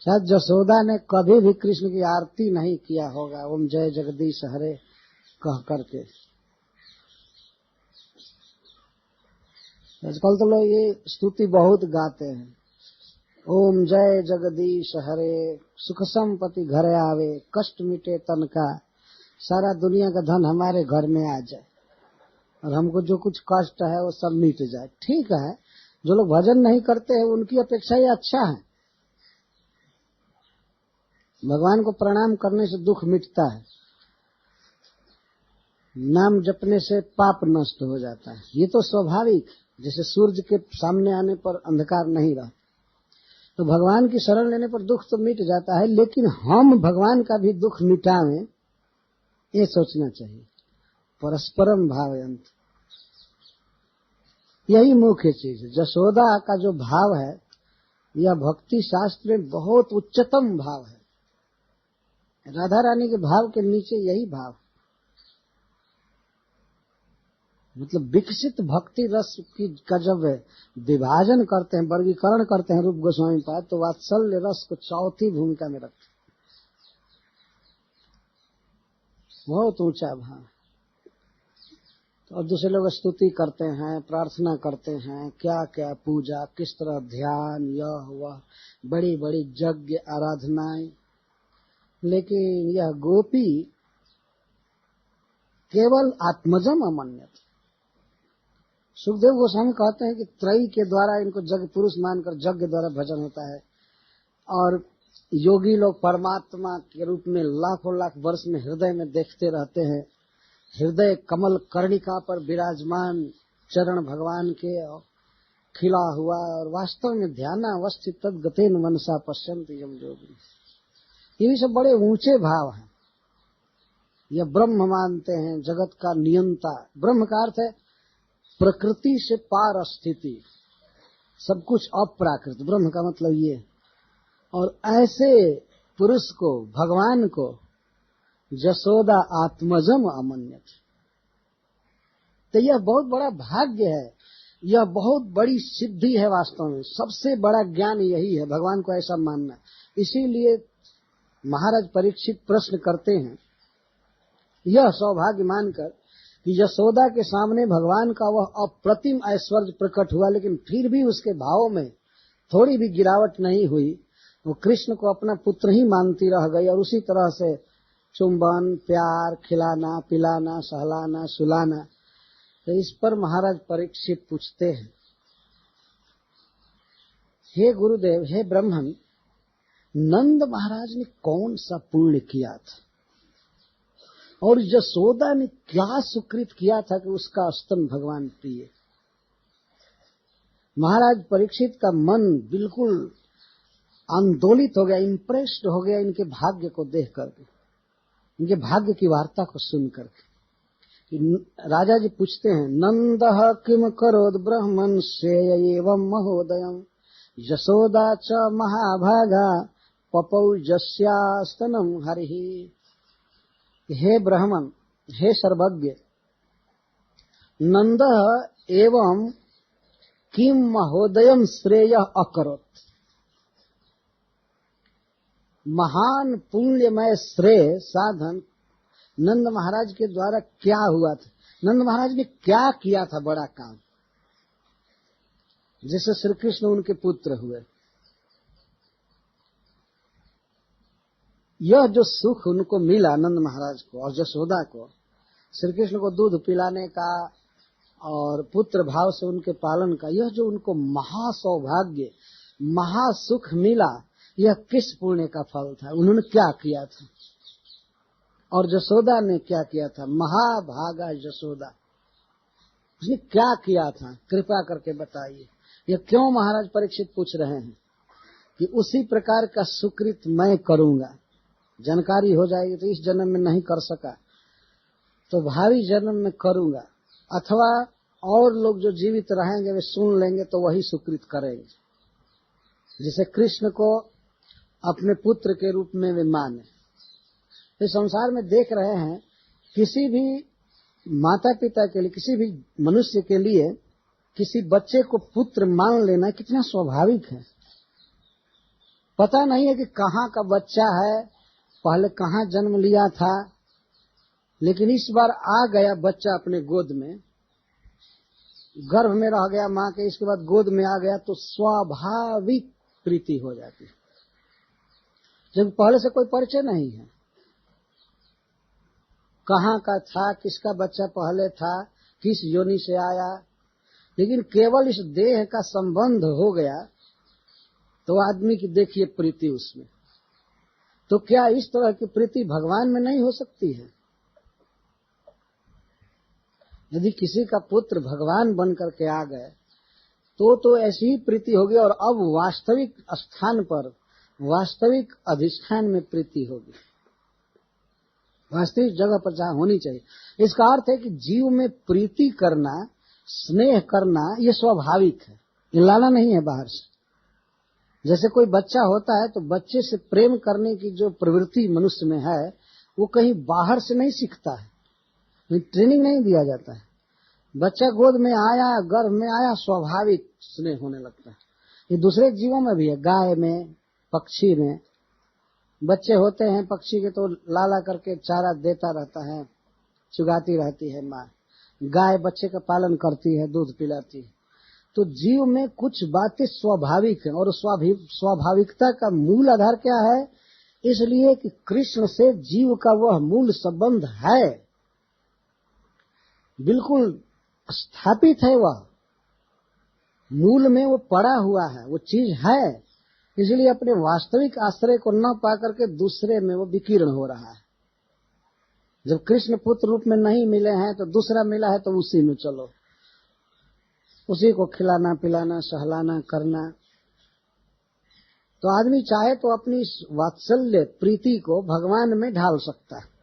शायद जसोदा ने कभी भी कृष्ण की आरती नहीं किया होगा, ओम जय जगदीश हरे कह करके। आजकल तो लोग ये स्तुति बहुत गाते हैं, ओम जय जगदीश हरे, सुख संपत्ति घर आवे, कष्ट मिटे तन का, सारा दुनिया का धन हमारे घर में आ जाए, और हमको जो कुछ कष्ट है वो सब मिट जाए। ठीक है, जो लोग भजन नहीं करते हैं उनकी अपेक्षा ये अच्छा है। भगवान को प्रणाम करने से दुख मिटता है, नाम जपने से पाप नष्ट हो जाता है, ये तो स्वाभाविक। जैसे सूरज के सामने आने पर अंधकार नहीं रहा, तो भगवान की शरण लेने पर दुख तो मिट जाता है, लेकिन हम भगवान का भी दुख मिटावें, ये सोचना चाहिए। परस्परम भावयंत, यही मुख्य चीज है। जसोदा का जो भाव है यह भक्ति शास्त्र में बहुत उच्चतम भाव है। राधा रानी के भाव के नीचे यही भाव, मतलब विकसित भक्ति रस का जब विभाजन करते हैं, वर्गीकरण करते हैं रूप गोस्वामी पाद, तो वात्सल्य रस को चौथी भूमिका में रखते हैं। बहुत ऊंचा भाव। और दूसरे लोग स्तुति करते हैं, प्रार्थना करते हैं, क्या क्या पूजा, किस तरह ध्यान, यह वह बड़ी बड़ी यज्ञ आराधनाएं, लेकिन यह गोपी केवल आत्मजम अमन्यत। सुखदेव गोस्वामी कहते हैं कि त्रयी के द्वारा इनको जग पुरुष मानकर यज्ञ द्वारा भजन होता है, और योगी लोग परमात्मा के रूप में लाखों लाख वर्ष में हृदय में देखते रहते हैं। हृदय कमल कर्णिका पर विराजमान चरण भगवान के खिला हुआ, और वास्तव में ध्यानावस्थित तद्गतेन मनसा पश्यन्ति यम योगिनः। ये भी सब बड़े ऊंचे भाव हैं। यह ब्रह्म मानते हैं, जगत का नियंता। ब्रह्म का अर्थ है प्रकृति से पार स्थिति, सब कुछ अप्राकृत, ब्रह्म का मतलब ये। और ऐसे पुरुष को, भगवान को जसोदा आत्मजम अमन्यत। तो यह बहुत बड़ा भाग्य है, यह बहुत बड़ी सिद्धि है। वास्तव में सबसे बड़ा ज्ञान यही है, भगवान को ऐसा मानना। इसीलिए महाराज परीक्षित प्रश्न करते हैं, यह सौभाग्य मानकर कि यशोदा के सामने भगवान का वह अप्रतिम ऐश्वर्य प्रकट हुआ, लेकिन फिर भी उसके भावों में थोड़ी भी गिरावट नहीं हुई। वो कृष्ण को अपना पुत्र ही मानती रह गई, और उसी तरह से चुंबन, प्यार, खिलाना, पिलाना, सहलाना, सुलाना। तो इस पर महाराज परीक्षित पूछते हैं, हे गुरुदेव, हे ब्रह्मन, नंद महाराज ने कौन सा पुण्य किया था, और यशोदा ने क्या सुकृत किया था कि उसका स्तन भगवान प्रिय। महाराज परीक्षित का मन बिल्कुल आंदोलित हो गया, इम्प्रेस्ड हो गया इनके भाग्य को देख करके, इनके भाग्य की वार्ता को सुन करके। राजा जी पूछते हैं, नंदः किम करोद ब्रह्मन् श्रेय एवं महोदयम् यशोदा च महाभागा पपौ यस्यास्तनम हरिः। हे ब्राह्मण, हे सर्वज्ञ, नंदः एवं किम महोदयम् श्रेय अकरोत्। महान पुण्यमय श्रेय साधन नंद महाराज के द्वारा क्या हुआ था, नंद महाराज ने क्या किया था बड़ा काम, जिससे श्री कृष्ण उनके पुत्र हुए। यह जो सुख उनको मिला नंद महाराज को और यशोदा को, श्री कृष्ण को दूध पिलाने का और पुत्र भाव से उनके पालन का, यह जो उनको महासौभाग्य, महासुख मिला, यह किस पुण्य का फल था? उन्होंने क्या किया था? और यशोदा ने क्या किया था? महाभागा यशोदा, उसने क्या किया था? कृपा करके बताइए। यह क्यों महाराज परीक्षित पूछ रहे हैं कि उसी प्रकार का सुकृत मैं करूंगा। जानकारी हो जाएगी तो इस जन्म में नहीं कर सका तो भावी जन्म में करूंगा, अथवा और लोग जो जीवित रहेंगे वे सुन लेंगे तो वही सुकृत करेंगे, जिसे कृष्ण को अपने पुत्र के रूप में वे माने। इस संसार में देख रहे हैं, किसी भी माता पिता के लिए, किसी भी मनुष्य के लिए किसी बच्चे को पुत्र मान लेना कितना स्वाभाविक है। पता नहीं है कि कहाँ का बच्चा है, पहले कहाँ जन्म लिया था, लेकिन इस बार आ गया बच्चा अपने गोद में, गर्भ में रह गया माँ के, इसके बाद गोद में आ गया, तो स्वाभाविक प्रीति हो जाती है, जब पहले से कोई परिचय नहीं है, कहाँ का था, किसका बच्चा पहले था, किस योनि से आया, लेकिन केवल इस देह का संबंध हो गया तो आदमी की देखिए प्रीति उसमें। तो क्या इस तरह की प्रीति भगवान में नहीं हो सकती है? यदि किसी का पुत्र भगवान बन करके आ गए तो ऐसी ही प्रीति होगी, और अब वास्तविक स्थान पर, वास्तविक अधिष्ठान में प्रीति होगी, वास्तविक जगह पर जहाँ होनी चाहिए। इसका अर्थ है कि जीव में प्रीति करना स्नेह करना ये स्वाभाविक है, ये लाना नहीं है बाहर से। जैसे कोई बच्चा होता है तो बच्चे से प्रेम करने की जो प्रवृत्ति मनुष्य में है वो कहीं बाहर से नहीं सीखता है, ट्रेनिंग नहीं दिया जाता है। बच्चा गोद में आया, गर्भ में आया, स्वाभाविक स्नेह होने लगता है। ये दूसरे जीवों में भी है, गाय में, पक्षी में। बच्चे होते हैं पक्षी के तो लाला करके चारा देता रहता है, चुगाती रहती है माँ। गाय बच्चे का पालन करती है, दूध पिलाती है। तो जीव में कुछ बातें स्वाभाविक है, और स्वाभाविकता का मूल आधार क्या है? इसलिए कि कृष्ण से जीव का वह मूल संबंध है, बिल्कुल स्थापित है, वह मूल में वो पड़ा हुआ है, वो चीज है। इसलिए अपने वास्तविक आश्रय को न पाकर के दूसरे में वो विकीर्ण हो रहा है। जब कृष्ण पुत्र रूप में नहीं मिले हैं तो दूसरा मिला है तो उसी में चलो, उसी को खिलाना पिलाना सहलाना करना। तो आदमी चाहे तो अपनी वात्सल्य प्रीति को भगवान में ढाल सकता है।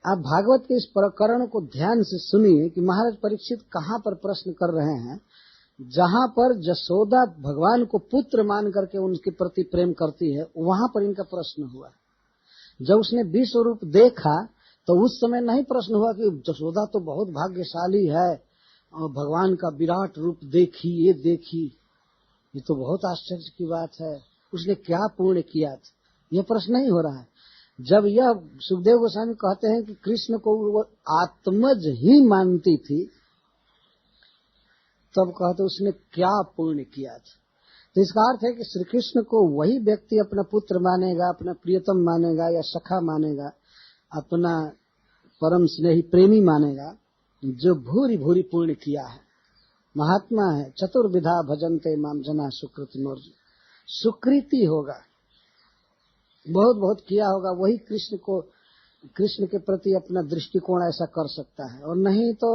आप भागवत के इस प्रकरण को ध्यान से सुनिए कि महाराज परीक्षित कहाँ पर प्रश्न कर रहे हैं। जहाँ पर जसोदा भगवान को पुत्र मान करके उनके प्रति प्रेम करती है, वहां पर इनका प्रश्न हुआ। जब उसने विश्व रूप देखा तो उस समय नहीं प्रश्न हुआ कि जसोदा तो बहुत भाग्यशाली है और भगवान का विराट रूप देखी, ये देखी, ये तो बहुत आश्चर्य की बात है, उसने क्या पुण्य किया था, ये प्रश्न नहीं हो रहा है। जब यह सुखदेव गोस्वामी कहते हैं कि कृष्ण को वो आत्मज ही मानती थी, तब कहते उसने क्या पुण्य किया था। तो इसका अर्थ है कि श्री कृष्ण को वही व्यक्ति अपना पुत्र मानेगा, अपना प्रियतम मानेगा या सखा मानेगा, अपना परम स्नेही प्रेमी मानेगा, जो भूरी भूरी पुण्य किया है, महात्मा है। चतुर्विधा भजन्ते माम जना सुकृतिनोर्जुन, सुकृति होगा, बहुत बहुत किया होगा, वही कृष्ण के प्रति अपना दृष्टिकोण ऐसा कर सकता है। और नहीं तो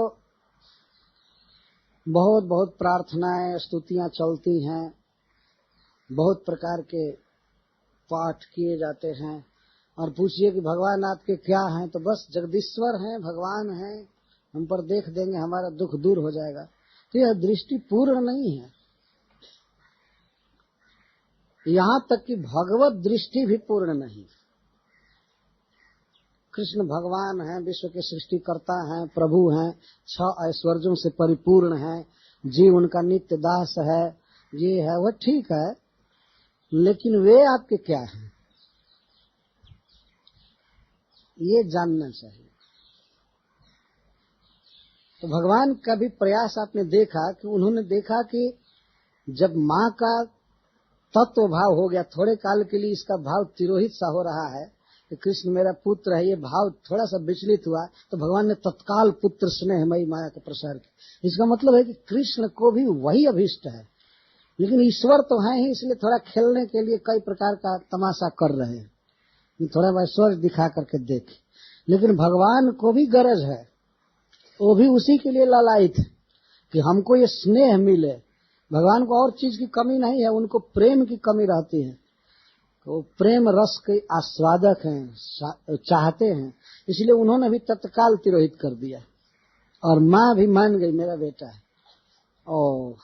बहुत बहुत प्रार्थनाएं स्तुतियां चलती हैं, बहुत प्रकार के पाठ किए जाते हैं, और पूछिए कि भगवान आपके क्या हैं, तो बस जगदीश्वर हैं, भगवान हैं, हम पर देख देंगे, हमारा दुख दूर हो जाएगा। तो यह दृष्टि पूर्ण नहीं है। यहाँ तक कि भगवत दृष्टि भी पूर्ण नहीं। कृष्ण भगवान हैं, विश्व के सृष्टिकर्ता हैं, प्रभु हैं, 6 ऐश्वर्यों से परिपूर्ण हैं, जीव उनका नित्य दास है, ये है वह ठीक है, लेकिन वे आपके क्या हैं, ये जानना चाहिए। तो भगवान का भी प्रयास आपने देखा कि उन्होंने देखा कि जब माँ का तत्व भाव हो गया, थोड़े काल के लिए इसका भाव तिरोहित सा हो रहा है कि कृष्ण मेरा पुत्र है, ये भाव थोड़ा सा विचलित हुआ, तो भगवान ने तत्काल पुत्र स्नेहमयी माया का प्रसार किया। इसका मतलब है कि कृष्ण को भी वही अभीष्ट है, लेकिन ईश्वर तो है ही, इसलिए थोड़ा खेलने के लिए कई प्रकार का तमाशा कर रहे हैं, थोड़ा ऐश्वर्य दिखा करके देखे। लेकिन भगवान को भी गरज है, वो भी उसी के लिए लालायित है कि हमको ये स्नेह मिले। भगवान को और चीज की कमी नहीं है, उनको प्रेम की कमी रहती है। तो प्रेम रस के आस्वादक हैं, चाहते हैं, इसलिए उन्होंने भी तत्काल तिरोहित कर दिया। और माँ भी मान गई मेरा बेटा है, और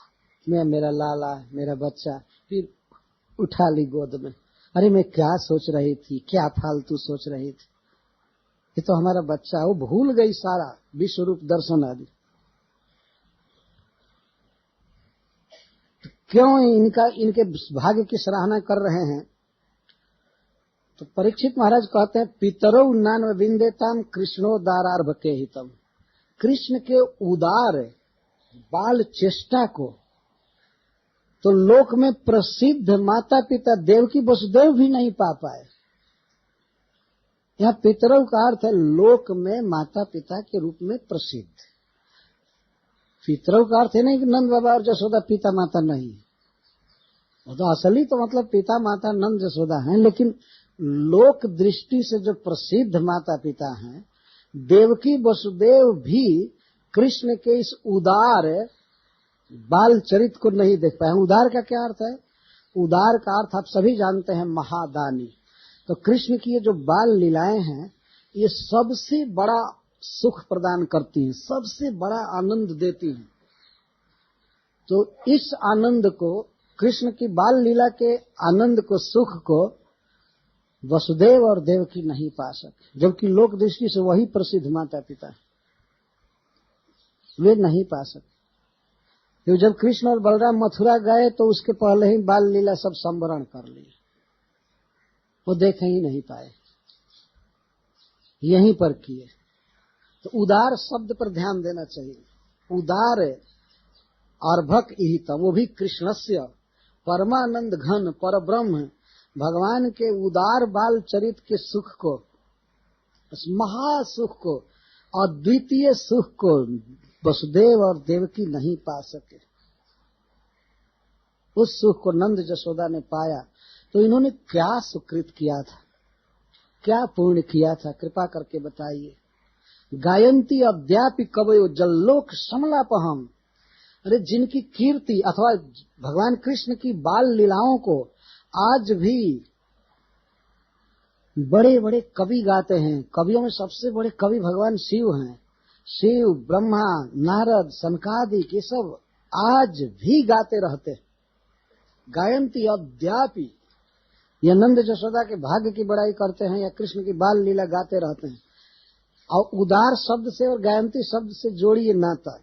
मेरा लाला, मेरा बच्चा, फिर उठा ली गोद में। अरे मैं क्या सोच रही थी, क्या फालतू सोच रही थी, ये तो हमारा बच्चा। वो भूल गई सारा विश्व रूप दर्शन आदि। तो क्यों इनके भाग्य की सराहना कर रहे हैं? तो परीक्षित महाराज कहते हैं, पितरौ नान्व विंदेताम कृष्णोदारार्भ के हितम। कृष्ण के उदार बाल चेष्टा को तो लोक में प्रसिद्ध माता पिता देवकी वसुदेव भी नहीं पा पाए। यहाँ पितरौ का अर्थ है लोक में माता पिता के रूप में प्रसिद्ध। पितरौ का अर्थ है नहीं कि नंद बाबा और जसोदा पिता माता नहीं, वो तो असली तो मतलब पिता माता नंद जसोदा हैं, लेकिन लोक दृष्टि से जो प्रसिद्ध माता पिता हैं, देवकी वसुदेव भी कृष्ण के इस उदार बाल चरित्र को नहीं देख पाए। उदार का क्या अर्थ है? उदार का अर्थ आप सभी जानते हैं, महादानी। तो कृष्ण की ये जो बाल लीलाएं हैं, ये सबसे बड़ा सुख प्रदान करती हैं, सबसे बड़ा आनंद देती हैं। तो इस आनंद को, कृष्ण की बाल लीला के आनंद को, सुख को वसुदेव और देवकी नहीं पा सके, जबकि लोक दृष्टि से वही प्रसिद्ध माता पिता है, वे नहीं पा सके। क्योंकि जब कृष्ण और बलराम मथुरा गए तो उसके पहले ही बाल लीला सब संवरण कर लिए, वो देख ही नहीं पाए, यहीं पर किए। तो उदार शब्द पर ध्यान देना चाहिए। उदार अर्भक इहितम, वो भी कृष्णस्य परमानंद घन परब्रह्म, भगवान के उदार बाल चरित के सुख को, उस महासुख को, अद्वितीय सुख को वसुदेव और देवकी नहीं पा सके। उस सुख को नंद जसोदा ने पाया। तो इन्होंने क्या सुकृत किया था, क्या पुण्य किया था, कृपा करके बताइए। गायंती अद्यापि कवयो जल्लोक समलापहम, अरे जिनकी कीर्ति अथवा भगवान कृष्ण की बाल लीलाओं को आज भी बड़े बड़े कवि गाते हैं। कवियों में सबसे बड़े कवि भगवान शिव हैं। शिव, ब्रह्मा, नारद, सनकादिक, ये सब आज भी गाते रहते हैं। गायंती अद्यापि, या नंद जसोदा के भाग्य की बड़ाई करते हैं या कृष्ण की बाल लीला गाते रहते हैं। और उदार शब्द से और गायंती शब्द से जोड़िए नाता।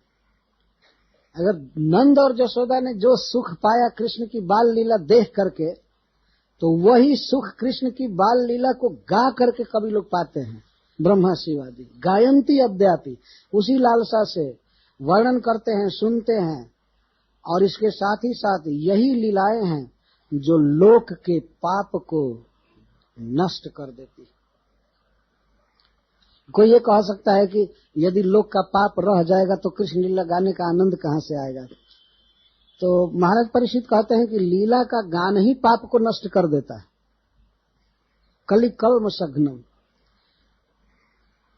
अगर नंद और जसोदा ने जो सुख पाया कृष्ण की बाल लीला देख करके, तो वही सुख कृष्ण की बाल लीला को गा करके कवि लोग पाते हैं, ब्रह्मा शिव आदि। गायंती अद्यापि, उसी लालसा से वर्णन करते हैं, सुनते हैं। और इसके साथ ही साथ यही लीलाएं हैं जो लोक के पाप को नष्ट कर देती। कोई ये कह सकता है कि यदि लोक का पाप रह जाएगा तो कृष्ण लीला गाने का आनंद कहां से आएगा। तो महाराज परीक्षित कहते हैं कि लीला का गान ही पाप को नष्ट कर देता है। कलि कल्म सघ्नम,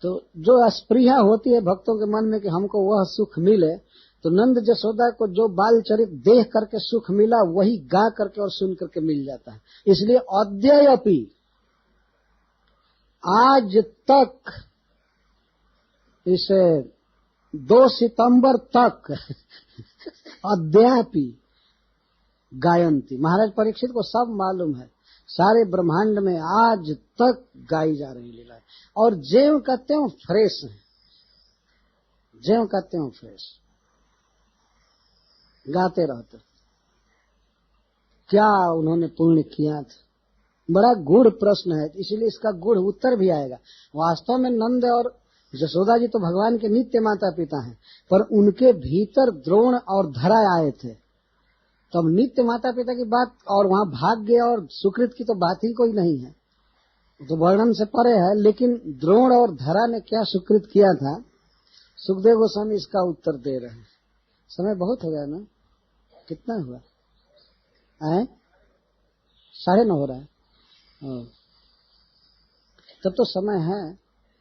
तो जो अस्पृहा होती है भक्तों के मन में कि हमको वह सुख मिले, तो नंद जसोदा को जो बाल चरित देख करके सुख मिला वही गा करके और सुन करके मिल जाता है। इसलिए अद्यपि, आज तक, इसे 2 सितंबर तक अद्यापि गायंती, महाराज परीक्षित को सब मालूम है, सारे ब्रह्मांड में आज तक गाई जा रही लीला है। और ज्यों का त्यों फ्रेश है, ज्यों का त्यों फ्रेश गाते रहते। क्या उन्होंने पुण्य किया था, बड़ा गूढ़ प्रश्न है, इसलिए इसका गूढ़ उत्तर भी आएगा। वास्तव में नंद और जसोदा जी तो भगवान के नित्य माता पिता हैं, पर उनके भीतर द्रोण और धरा आए थे। तब नित्य माता पिता की बात और वहां भाग्य और सुकृत की तो बात ही कोई नहीं है, तो वर्णन से परे है। लेकिन द्रोण और धरा ने क्या सुकृत किया था, सुखदेव गोस्वामी इसका उत्तर दे रहे हैं। समय बहुत हो गया ना, कितना हुआ है? 9:30 हो रहा है। तब तो समय है,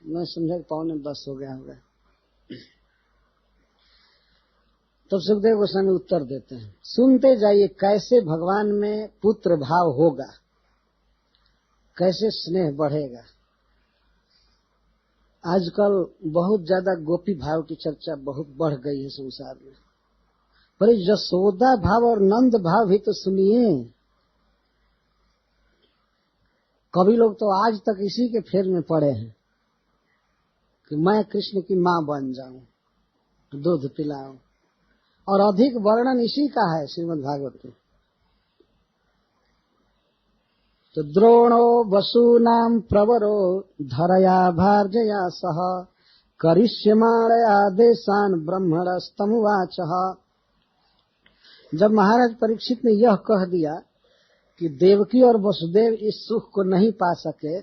मैं समझा 9:45 हो गया होगा। तब सुखदेव गोस्वामी उत्तर देते हैं, सुनते जाइए कैसे भगवान में पुत्र भाव होगा, कैसे स्नेह बढ़ेगा। आजकल बहुत ज्यादा गोपी भाव की चर्चा बहुत बढ़ गई है संसार में, पर यशोदा भाव और नंद भाव भी तो सुनिए। कवि लोग तो आज तक इसी के फेर में पड़े हैं कि मैं कृष्ण की मां बन जाऊं, दूध पिलाऊं, और अधिक वर्णन इसी का है श्रीमद् भागवत में। तो द्रोणो वसूनाम प्रवरो धरया भार्जया सह करिष्यमाणया देशान ब्रह्मणस्तमुवाचः। जब महाराज परीक्षित ने यह कह दिया कि देवकी और वसुदेव इस सुख को नहीं पा सके,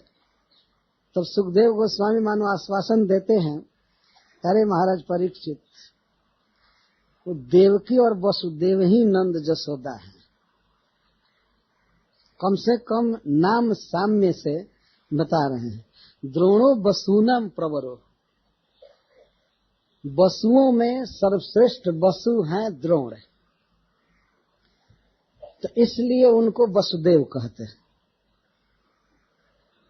तब सुखदेव गोस्वामी मानो आश्वासन देते हैं, अरे महाराज परीक्षित, वो देवकी और वसुदेव ही नंद जसोदा है। कम से कम नाम साम्य से बता रहे हैं। द्रोणो वसूनम प्रवरो, वसुओं में सर्वश्रेष्ठ वसु हैं द्रोण, तो इसलिए उनको वसुदेव कहते हैं।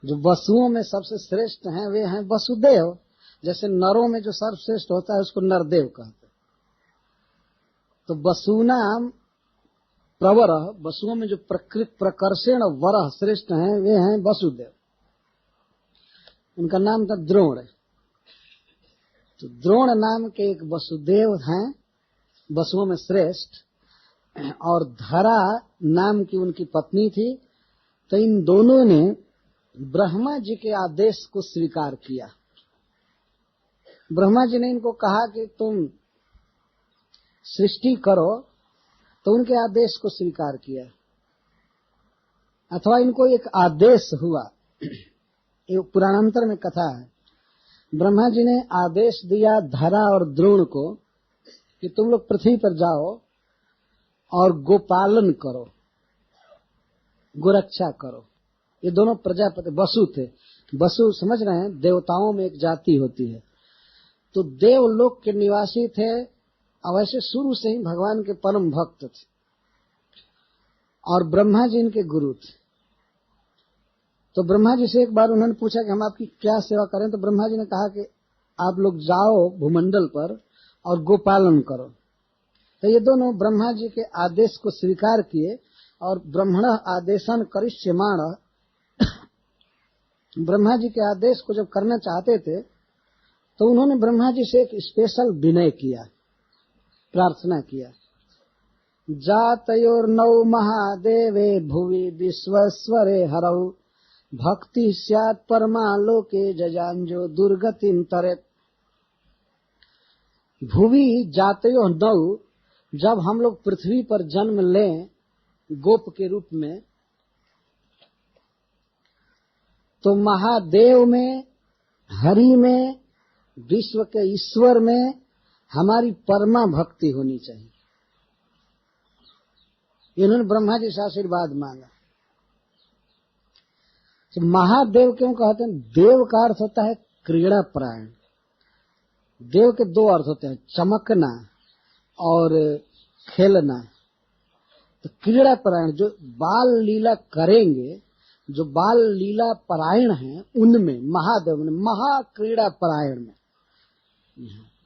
जो वसुओं में सबसे श्रेष्ठ हैं वे हैं वसुदेव, जैसे नरों में जो सर्वश्रेष्ठ होता है उसको नरदेव कहते हैं। तो वसूनाम प्रवर, वसुओं में जो प्रकृत प्रकर्षण वरह श्रेष्ठ हैं वे हैं वसुदेव। उनका नाम था द्रोण। तो द्रोण नाम के एक वसुदेव हैं, वसुओं में श्रेष्ठ, और धरा नाम की उनकी पत्नी थी। तो इन दोनों ने ब्रह्मा जी के आदेश को स्वीकार किया। ब्रह्मा जी ने इनको कहा कि तुम सृष्टि करो, तो उनके आदेश को स्वीकार किया, अथवा इनको एक आदेश हुआ। ये पुराणांतर में कथा है, ब्रह्मा जी ने आदेश दिया धरा और द्रोण को कि तुम लोग पृथ्वी पर जाओ और गोपालन करो, गोरक्षा करो। ये दोनों प्रजापति वसु थे। वसु समझ रहे हैं, देवताओं में एक जाति होती है। तो देवलोक के निवासी थे, और वैसे शुरू से ही भगवान के परम भक्त थे, और ब्रह्मा जी इनके गुरु थे। तो ब्रह्मा जी से एक बार उन्होंने पूछा कि हम आपकी क्या सेवा करें। तो ब्रह्मा जी ने कहा कि आप लोग जाओ भूमंडल पर और गोपालन करो। तो ये दोनों ब्रह्मा जी के आदेश को स्वीकार किए, और ब्रह्मण आदेशन करिष्यमाण, ब्रह्मा जी के आदेश को जब करना चाहते थे तो उन्होंने ब्रह्मा जी से एक स्पेशल विनय किया, प्रार्थना किया। जातयोर्नौ महादेवे भुवि विश्वेश्वरे हरौ भक्ति स्यात् परमा लोके जजांजो दुर्गतिं तरेत्। भुवि जातयो नौ, जब हम लोग पृथ्वी पर जन्म लें गोप के रूप में, तो महादेव में, हरि में, विश्व के ईश्वर में हमारी परमा भक्ति होनी चाहिए। इन्होंने ब्रह्मा जी से आशीर्वाद मांगा। तो महादेव क्यों कहते हैं? देव का अर्थ होता है क्रीड़ा परायण। देव के दो अर्थ होते हैं, चमकना और खेलना। तो क्रीड़ा परायण, जो बाल लीला करेंगे, जो बाल लीला परायण हैं, उनमें महादेव ने, महाक्रीड़ा परायण में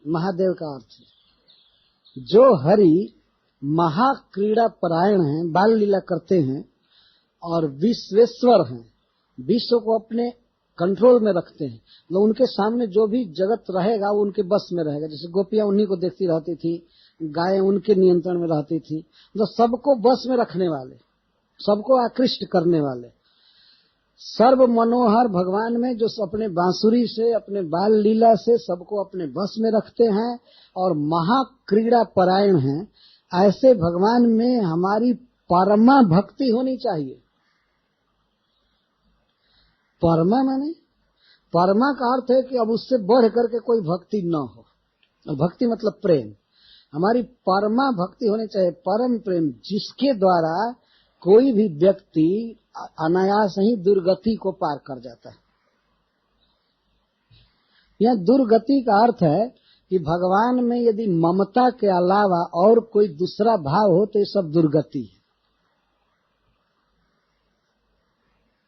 महादेव का अर्थ है। जो हरि महाक्रीड़ा परायण हैं, बाल लीला करते हैं, और विश्वेश्वर हैं, विश्व को अपने कंट्रोल में रखते हैं। तो उनके सामने जो भी जगत रहेगा वो उनके बस में रहेगा। जैसे गोपियां उन्हीं को देखती रहती थी, गायें उनके नियंत्रण में रहती थी। तो सबको बस में रखने वाले, सबको आकृष्ट करने वाले, सर्व मनोहर भगवान में, जो अपने बांसुरी से, अपने बाल लीला से सबको अपने बस में रखते हैं और महाक्रीड़ा परायण हैं, ऐसे भगवान में हमारी परमा भक्ति होनी चाहिए। परमा माने, परमा का अर्थ है कि अब उससे बढ़ करके कोई भक्ति न हो। और भक्ति मतलब प्रेम। हमारी परमा भक्ति होनी चाहिए, परम प्रेम, जिसके द्वारा कोई भी व्यक्ति अनायास ही दुर्गति को पार कर जाता है। यह दुर्गति का अर्थ है कि भगवान में यदि ममता के अलावा और कोई दूसरा भाव हो तो ये सब दुर्गति है।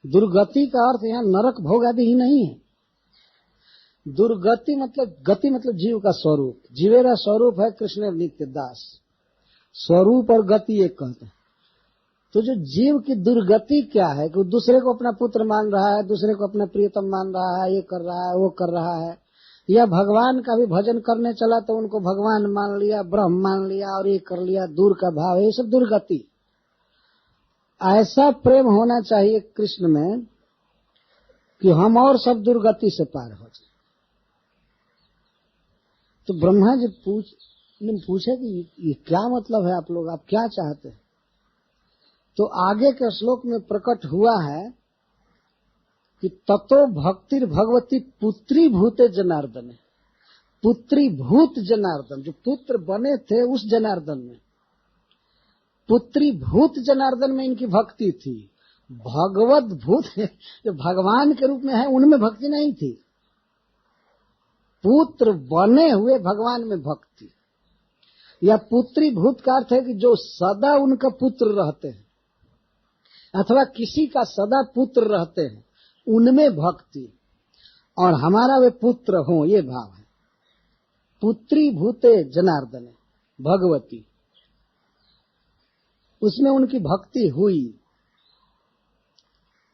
दुर्गति का अर्थ यहाँ नरक भोग आदि ही नहीं है। दुर्गति मतलब, गति मतलब जीव का स्वरूप। जीवेरा स्वरूप है कृष्ण नित्य दास। स्वरूप और गति एक कहते हैं। तो जो जीव की दुर्गति क्या है कि वो दूसरे को अपना पुत्र मान रहा है, दूसरे को अपना प्रियतम मान रहा है, ये कर रहा है, वो कर रहा है, या भगवान का भी भजन करने चला तो उनको भगवान मान लिया, ब्रह्म मान लिया और ये कर लिया, दूर का भाव है, ये सब दुर्गति। ऐसा प्रेम होना चाहिए कृष्ण में कि हम और सब दुर्गति से पार हो जाए। तो ब्रह्मा जी पूछे कि ये क्या मतलब है, आप लोग, आप क्या चाहते हैं? तो आगे के श्लोक में प्रकट हुआ है कि ततो भक्तिर भगवती पुत्री भूते जनार्दन। पुत्री भूत जनार्दन, जो पुत्र बने थे उस जनार्दन में, पुत्री भूत जनार्दन में इनकी भक्ति थी। भगवत भूत जो भगवान के रूप में है उनमें भक्ति नहीं थी। पुत्र बने हुए भगवान में भक्ति। या पुत्री भूत का अर्थ है कि जो सदा उनका पुत्र रहते हैं अथवा किसी का सदा पुत्र रहते हैं, उनमें भक्ति। और हमारा वे पुत्र हो, ये भाव है। पुत्री भूते जनार्दन भगवती, उसमें उनकी भक्ति हुई,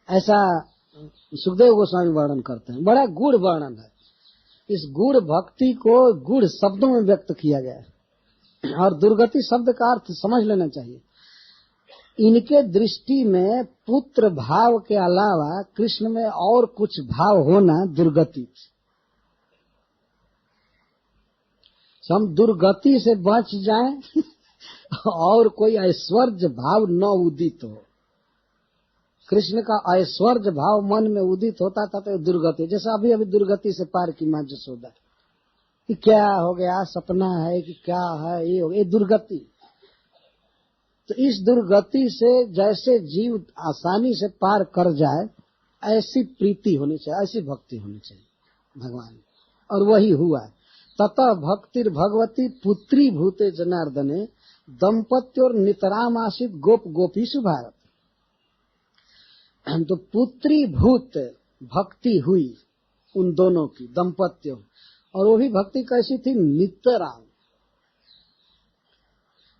ऐसा सुखदेव गोस्वामी वर्णन करते हैं। बड़ा गूढ़ वर्णन है। इस गूढ़ भक्ति को गूढ़ शब्दों में व्यक्त किया गया है, और दुर्गति शब्द का अर्थ समझ लेना चाहिए। इनके दृष्टि में पुत्र भाव के अलावा कृष्ण में और कुछ भाव होना दुर्गति। हम दुर्गति से बच जाएं और कोई ऐश्वर्य भाव न उदित हो। कृष्ण का ऐश्वर्य भाव मन में उदित होता था तो दुर्गति, जैसा अभी अभी दुर्गति से पार की मां जसोदा कि क्या हो गया, सपना है कि क्या है, ये हो गया, ये दुर्गति। तो इस दुर्गति से जैसे जीव आसानी से पार कर जाए, ऐसी प्रीति होनी चाहिए, ऐसी भक्ति होनी चाहिए भगवान, और वही हुआ। ततः भक्तिर भगवती पुत्री भूते जनार्दने दंपत्य और नितराम आशित गोप गोपीषु भारत। तो पुत्री भूत भक्ति हुई उन दोनों की, दंपत्यों, और वो भी भक्ति कैसी थी, नितराम।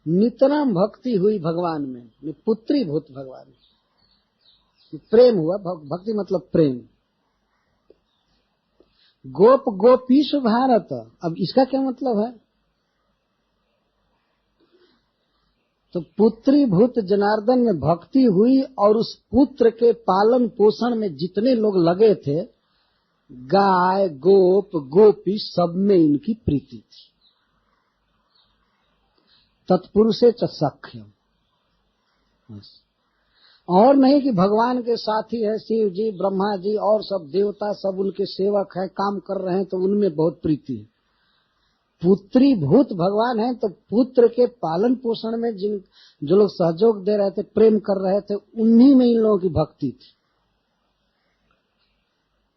नितराम भक्ति हुई भगवान में, पुत्री भूत भगवान में प्रेम हुआ। भक्ति मतलब प्रेम। गोप गोपीषु भारत, अब इसका क्या मतलब है? तो पुत्री भूत जनार्दन में भक्ति हुई, और उस पुत्र के पालन पोषण में जितने लोग लगे थे, गाय गोप गोपी, सब में इनकी प्रीति थी। तत्पुरुषे च सख्यम, और नहीं कि भगवान के साथी है शिव जी, ब्रह्मा जी और सब देवता, सब उनके सेवक है, काम कर रहे हैं, तो उनमें बहुत प्रीति है। पुत्री भूत भगवान है, तो पुत्र के पालन पोषण में जो लोग सहयोग दे रहे थे, प्रेम कर रहे थे, उन्हीं में इन लोगों की भक्ति थी,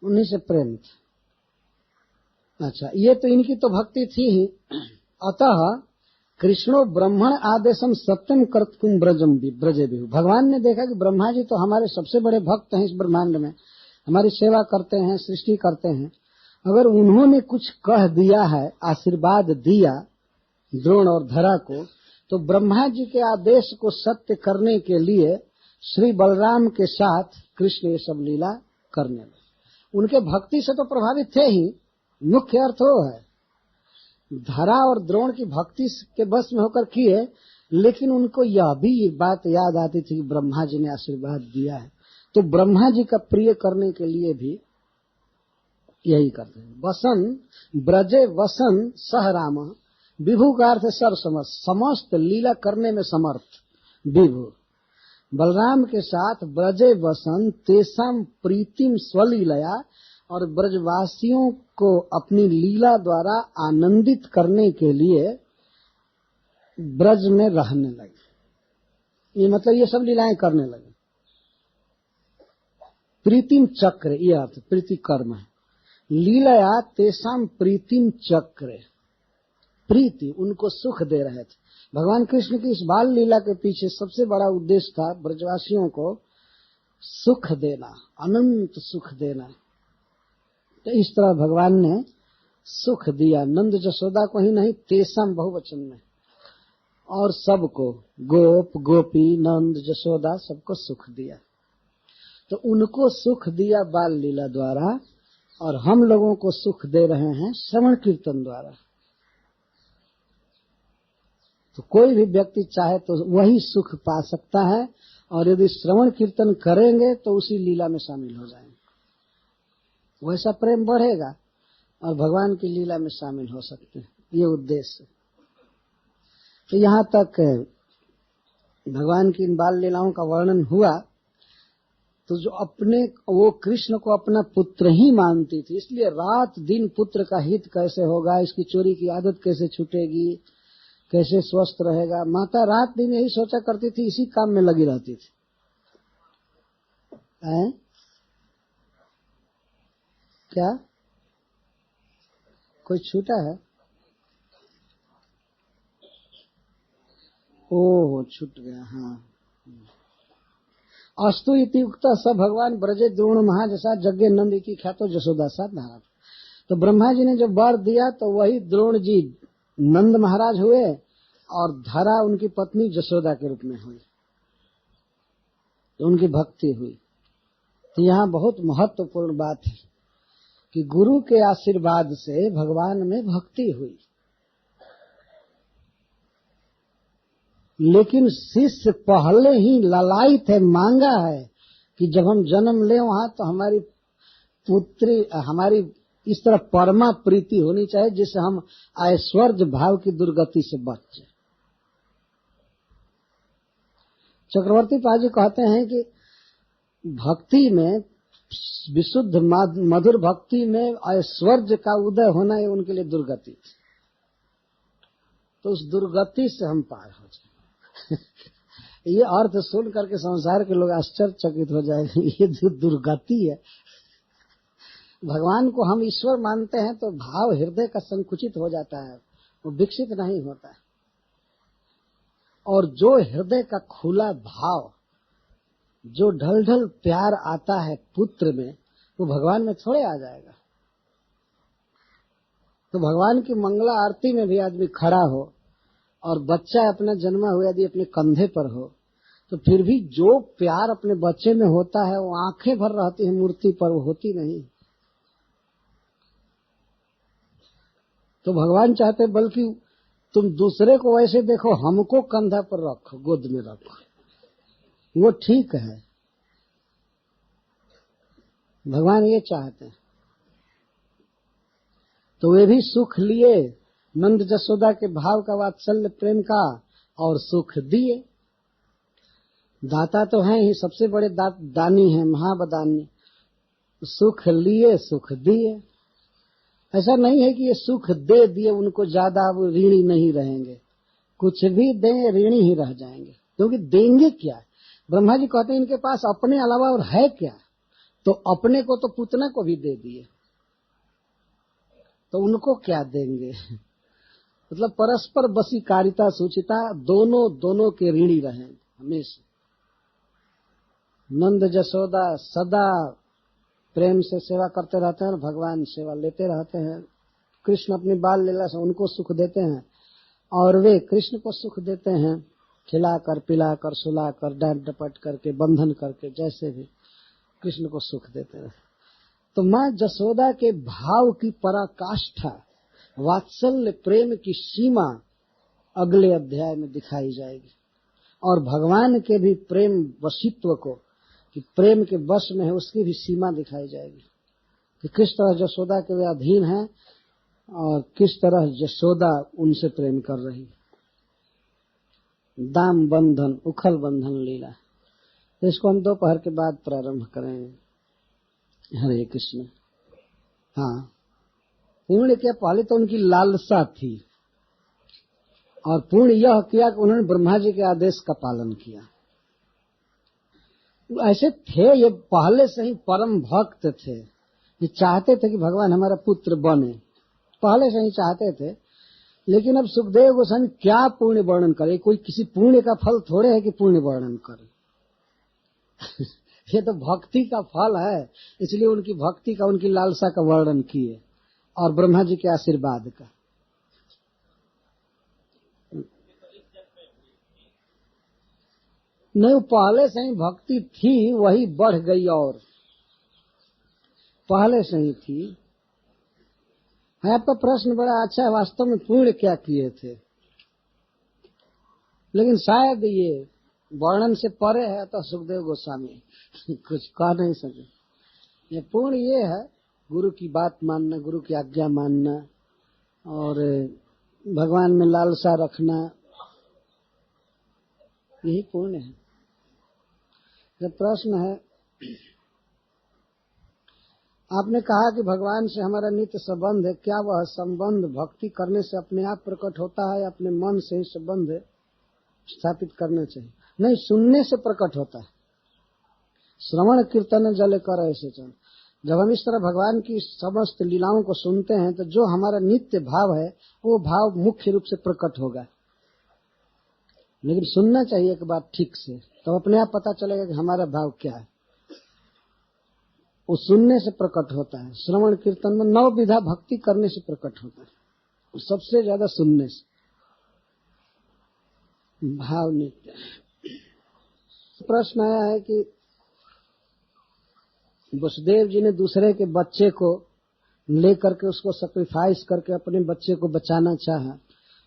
उन्हीं से प्रेम था। अच्छा, ये तो इनकी तो भक्ति थी ही। अतः कृष्णो ब्रह्मण आदेशम सत्यम कर्तुम ब्रजम ब्रजे भी। भगवान ने देखा कि ब्रह्मा जी तो हमारे सबसे बड़े भक्त हैं इस ब्रह्मांड में, हमारी सेवा करते हैं, सृष्टि करते हैं। अगर उन्होंने कुछ कह दिया है, आशीर्वाद दिया द्रोण और धरा को, तो ब्रह्मा जी के आदेश को सत्य करने के लिए श्री बलराम के साथ कृष्ण ये सब लीला करने लगे। उनके भक्ति से तो प्रभावित थे ही, मुख्य अर्थ वो है। धरा और द्रोण की भक्ति के बस में होकर किए, लेकिन उनको यह भी बात याद आती थी कि ब्रह्मा जी ने आशीर्वाद दिया है, तो ब्रह्मा जी का प्रिय करने के लिए भी यही करते हैं। वसन ब्रजे वसन सह राम, विभु का अर्थ सर समस्त लीला करने में समर्थ विभु। बलराम के साथ ब्रजे वसन तेसाम प्रीतिम स्वलीलया, और ब्रजवासियों को अपनी लीला द्वारा आनंदित करने के लिए ब्रज में रहने लगे। ये मतलब ये सब लीलाएं करने लगे। प्रीतिम चक्र, ये अर्थ प्रीति कर्म है। लीलया तेसाम प्रीतिम चक्र, प्रीति उनको सुख दे रहे थे। भगवान कृष्ण की इस बाल लीला के पीछे सबसे बड़ा उद्देश्य था ब्रजवासियों को सुख देना, अनंत सुख देना। तो इस तरह भगवान ने सुख दिया, नंद जसोदा को ही नहीं, तेसम बहुवचन में, और सबको, गोप गोपी नंद जसोदा सबको सुख दिया। तो उनको सुख दिया बाल लीला द्वारा, और हम लोगों को सुख दे रहे हैं श्रवण कीर्तन द्वारा। तो कोई भी व्यक्ति चाहे तो वही सुख पा सकता है, और यदि श्रवण कीर्तन करेंगे तो उसी लीला में शामिल हो जाएंगे, वैसा प्रेम बढ़ेगा और भगवान की लीला में शामिल हो सकते हैं। ये उद्देश्य। तो यहाँ तक भगवान की इन बाल लीलाओं का वर्णन हुआ। तो जो वो कृष्ण को अपना पुत्र ही मानती थी, इसलिए रात दिन पुत्र का हित कैसे होगा, इसकी चोरी की आदत कैसे छूटेगी, कैसे स्वस्थ रहेगा, माता रात दिन यही सोचा करती थी, इसी काम में लगी रहती थी। क्या कोई छूटा है? ओह छूट गया। हाँ, अस्तु इति उक्ता स भगवान ब्रजे द्रोण महाजसा जज्ञे नंद की ख्यातो जसोदा साथ नाराज। तो ब्रह्मा जी ने जब वर दिया तो वही द्रोण जी नंद महाराज हुए और धरा उनकी पत्नी जसोदा के रूप में हुई, तो उनकी भक्ति हुई। तो यहाँ बहुत महत्वपूर्ण बात है कि गुरु के आशीर्वाद से भगवान में भक्ति हुई। लेकिन शिष्य पहले ही ललायित है, मांगा है कि जब हम जन्म ले वहां तो हमारी पुत्री, हमारी इस तरह परमा प्रीति होनी चाहिए जिससे हम ऐश्वर्य भाव की दुर्गति से बच जाए। चक्रवर्ती पाजी कहते हैं कि भक्ति में, विशुद्ध मधुर भक्ति में ऐश्वर्य का उदय होना है उनके लिए दुर्गति, तो उस दुर्गति से हम पार हो जाए। ये अर्थ सुन करके संसार के लोग आश्चर्यचकित हो जाएंगे, ये जो दुर्गति है। भगवान को हम ईश्वर मानते हैं तो भाव हृदय का संकुचित हो जाता है, वो विकसित नहीं होता है। और जो हृदय का खुला भाव, जो ढल प्यार आता है पुत्र में, वो भगवान में थोड़े आ जाएगा। तो भगवान की मंगला आरती में भी आदमी खड़ा हो और बच्चा अपना जन्मा हुआ यदि अपने कंधे पर हो, तो फिर भी जो प्यार अपने बच्चे में होता है वो आंखें भर रहती है मूर्ति पर, वो होती नहीं। तो भगवान चाहते बल्कि तुम दूसरे को वैसे देखो, हमको कंधा पर रखो, गोद में रखो, वो ठीक है। भगवान ये चाहते हैं। तो वे भी सुख लिए नंद जसोदा के भाव का, वात्सल्य प्रेम का, और सुख दिए। दाता तो हैं ही, सबसे बड़े दानी हैं, महाबदानी। सुख लिए, सुख दिए। ऐसा नहीं है कि ये सुख दे दिए उनको ज्यादा, वो ऋणी नहीं रहेंगे। कुछ भी दें ऋणी ही रह जाएंगे, क्योंकि देंगे क्या? ब्रह्मा जी कहते हैं इनके पास अपने अलावा और है क्या? तो अपने को तो पुतना को भी दे दिए, तो उनको क्या देंगे? मतलब परस्पर वशीकारिता, सूचिता, दोनों के ऋणी रहें हमेशा। नंद जसोदा सदा प्रेम से सेवा करते रहते हैं और भगवान सेवा लेते रहते हैं। कृष्ण अपनी बाल लीला से उनको सुख देते हैं और वे कृष्ण को सुख देते हैं, खिलाकर पिलाकर सुलाकर डांट डपट करके बंधन करके, जैसे भी कृष्ण को सुख देते हैं। तो माँ जसोदा के भाव की पराकाष्ठा, वात्सल्य प्रेम की सीमा अगले अध्याय में दिखाई जाएगी, और भगवान के भी प्रेम वशित्व को, कि प्रेम के वश में है, उसकी भी सीमा दिखाई जाएगी कि किस तरह जसोदा के वे अधीन हैं और किस तरह जसोदा उनसे प्रेम कर रही। दाम बंधन उखल बंधन लीला, तो इसको हम दोपहर के बाद प्रारंभ करेंगे। हरे कृष्ण। हाँ, उन्होंने क्या, पहले तो उनकी लालसा थी और पूर्ण यह किया कि उन्होंने ब्रह्मा जी के आदेश का पालन किया। ऐसे थे ये, पहले से ही परम भक्त थे, ये चाहते थे कि भगवान हमारा पुत्र बने, पहले से ही चाहते थे। लेकिन अब सुखदेव गोस्वामी क्या पुण्य वर्णन करे, कोई किसी पुण्य का फल थोड़े है कि पुण्य वर्णन करे। ये तो भक्ति का फल है, इसलिए उनकी भक्ति का, उनकी लालसा का वर्णन किए और ब्रह्मा जी के आशीर्वाद का। नहीं, पहले से ही भक्ति थी, वही बढ़ गई, और पहले से ही थी। आपका प्रश्न बड़ा अच्छा है, वास्तव में पुण्य क्या किए थे, लेकिन शायद ये वर्णन से परे है, तो सुखदेव गोस्वामी कुछ कह नहीं सके। ये पुण्य ये है, गुरु की बात मानना, गुरु की आज्ञा मानना और भगवान में लालसा रखना, यही पुण्य है। जब प्रश्न है, आपने कहा कि भगवान से हमारा नित्य संबंध है, क्या वह संबंध भक्ति करने से अपने आप प्रकट होता है या अपने मन से ही संबंध स्थापित करना चाहिए? नहीं, सुनने से प्रकट होता है। श्रवण कीर्तन जले कर ऐसे चल। जब हम इस तरह भगवान की समस्त लीलाओं को सुनते हैं तो जो हमारा नित्य भाव है वो भाव मुख्य रूप से प्रकट होगा। लेकिन सुनना चाहिए एक बात ठीक से, तो अपने आप पता चलेगा कि हमारा भाव क्या है। वो सुनने से प्रकट होता है। श्रवण कीर्तन में 9 विधा भक्ति करने से प्रकट होता है, सबसे ज्यादा सुनने से। भाव नित्य। प्रश्न आया है कि वसुदेव जी ने दूसरे के बच्चे को लेकर के उसको सैक्रिफाइस करके अपने बच्चे को बचाना चाहा,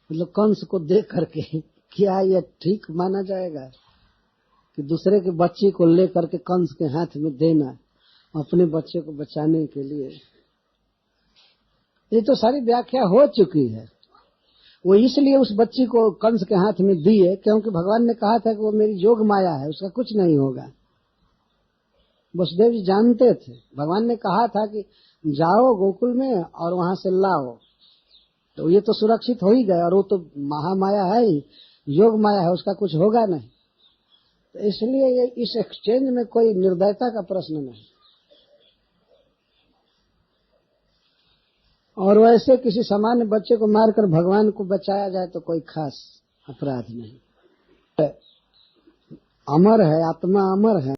मतलब कंस को दे करके, क्या यह ठीक माना जाएगा कि दूसरे के बच्चे को लेकर के कंस के हाथ में देना अपने बच्चे को बचाने के लिए? ये तो सारी व्याख्या हो चुकी है। वो इसलिए उस बच्ची को कंस के हाथ में दिए क्योंकि भगवान ने कहा था कि वो मेरी जोग माया है, उसका कुछ नहीं होगा। वसुदेव जी जानते थे, भगवान ने कहा था कि जाओ गोकुल में और वहां से लाओ, तो ये तो सुरक्षित हो ही गए, और वो तो महामाया है ही, योग माया है, उसका कुछ होगा नहीं। तो इसलिए ये इस एक्सचेंज में कोई निर्दयता का प्रश्न नहीं। और वैसे किसी सामान्य बच्चे को मारकर भगवान को बचाया जाए तो कोई खास अपराध नहीं। अमर है, आत्मा अमर है।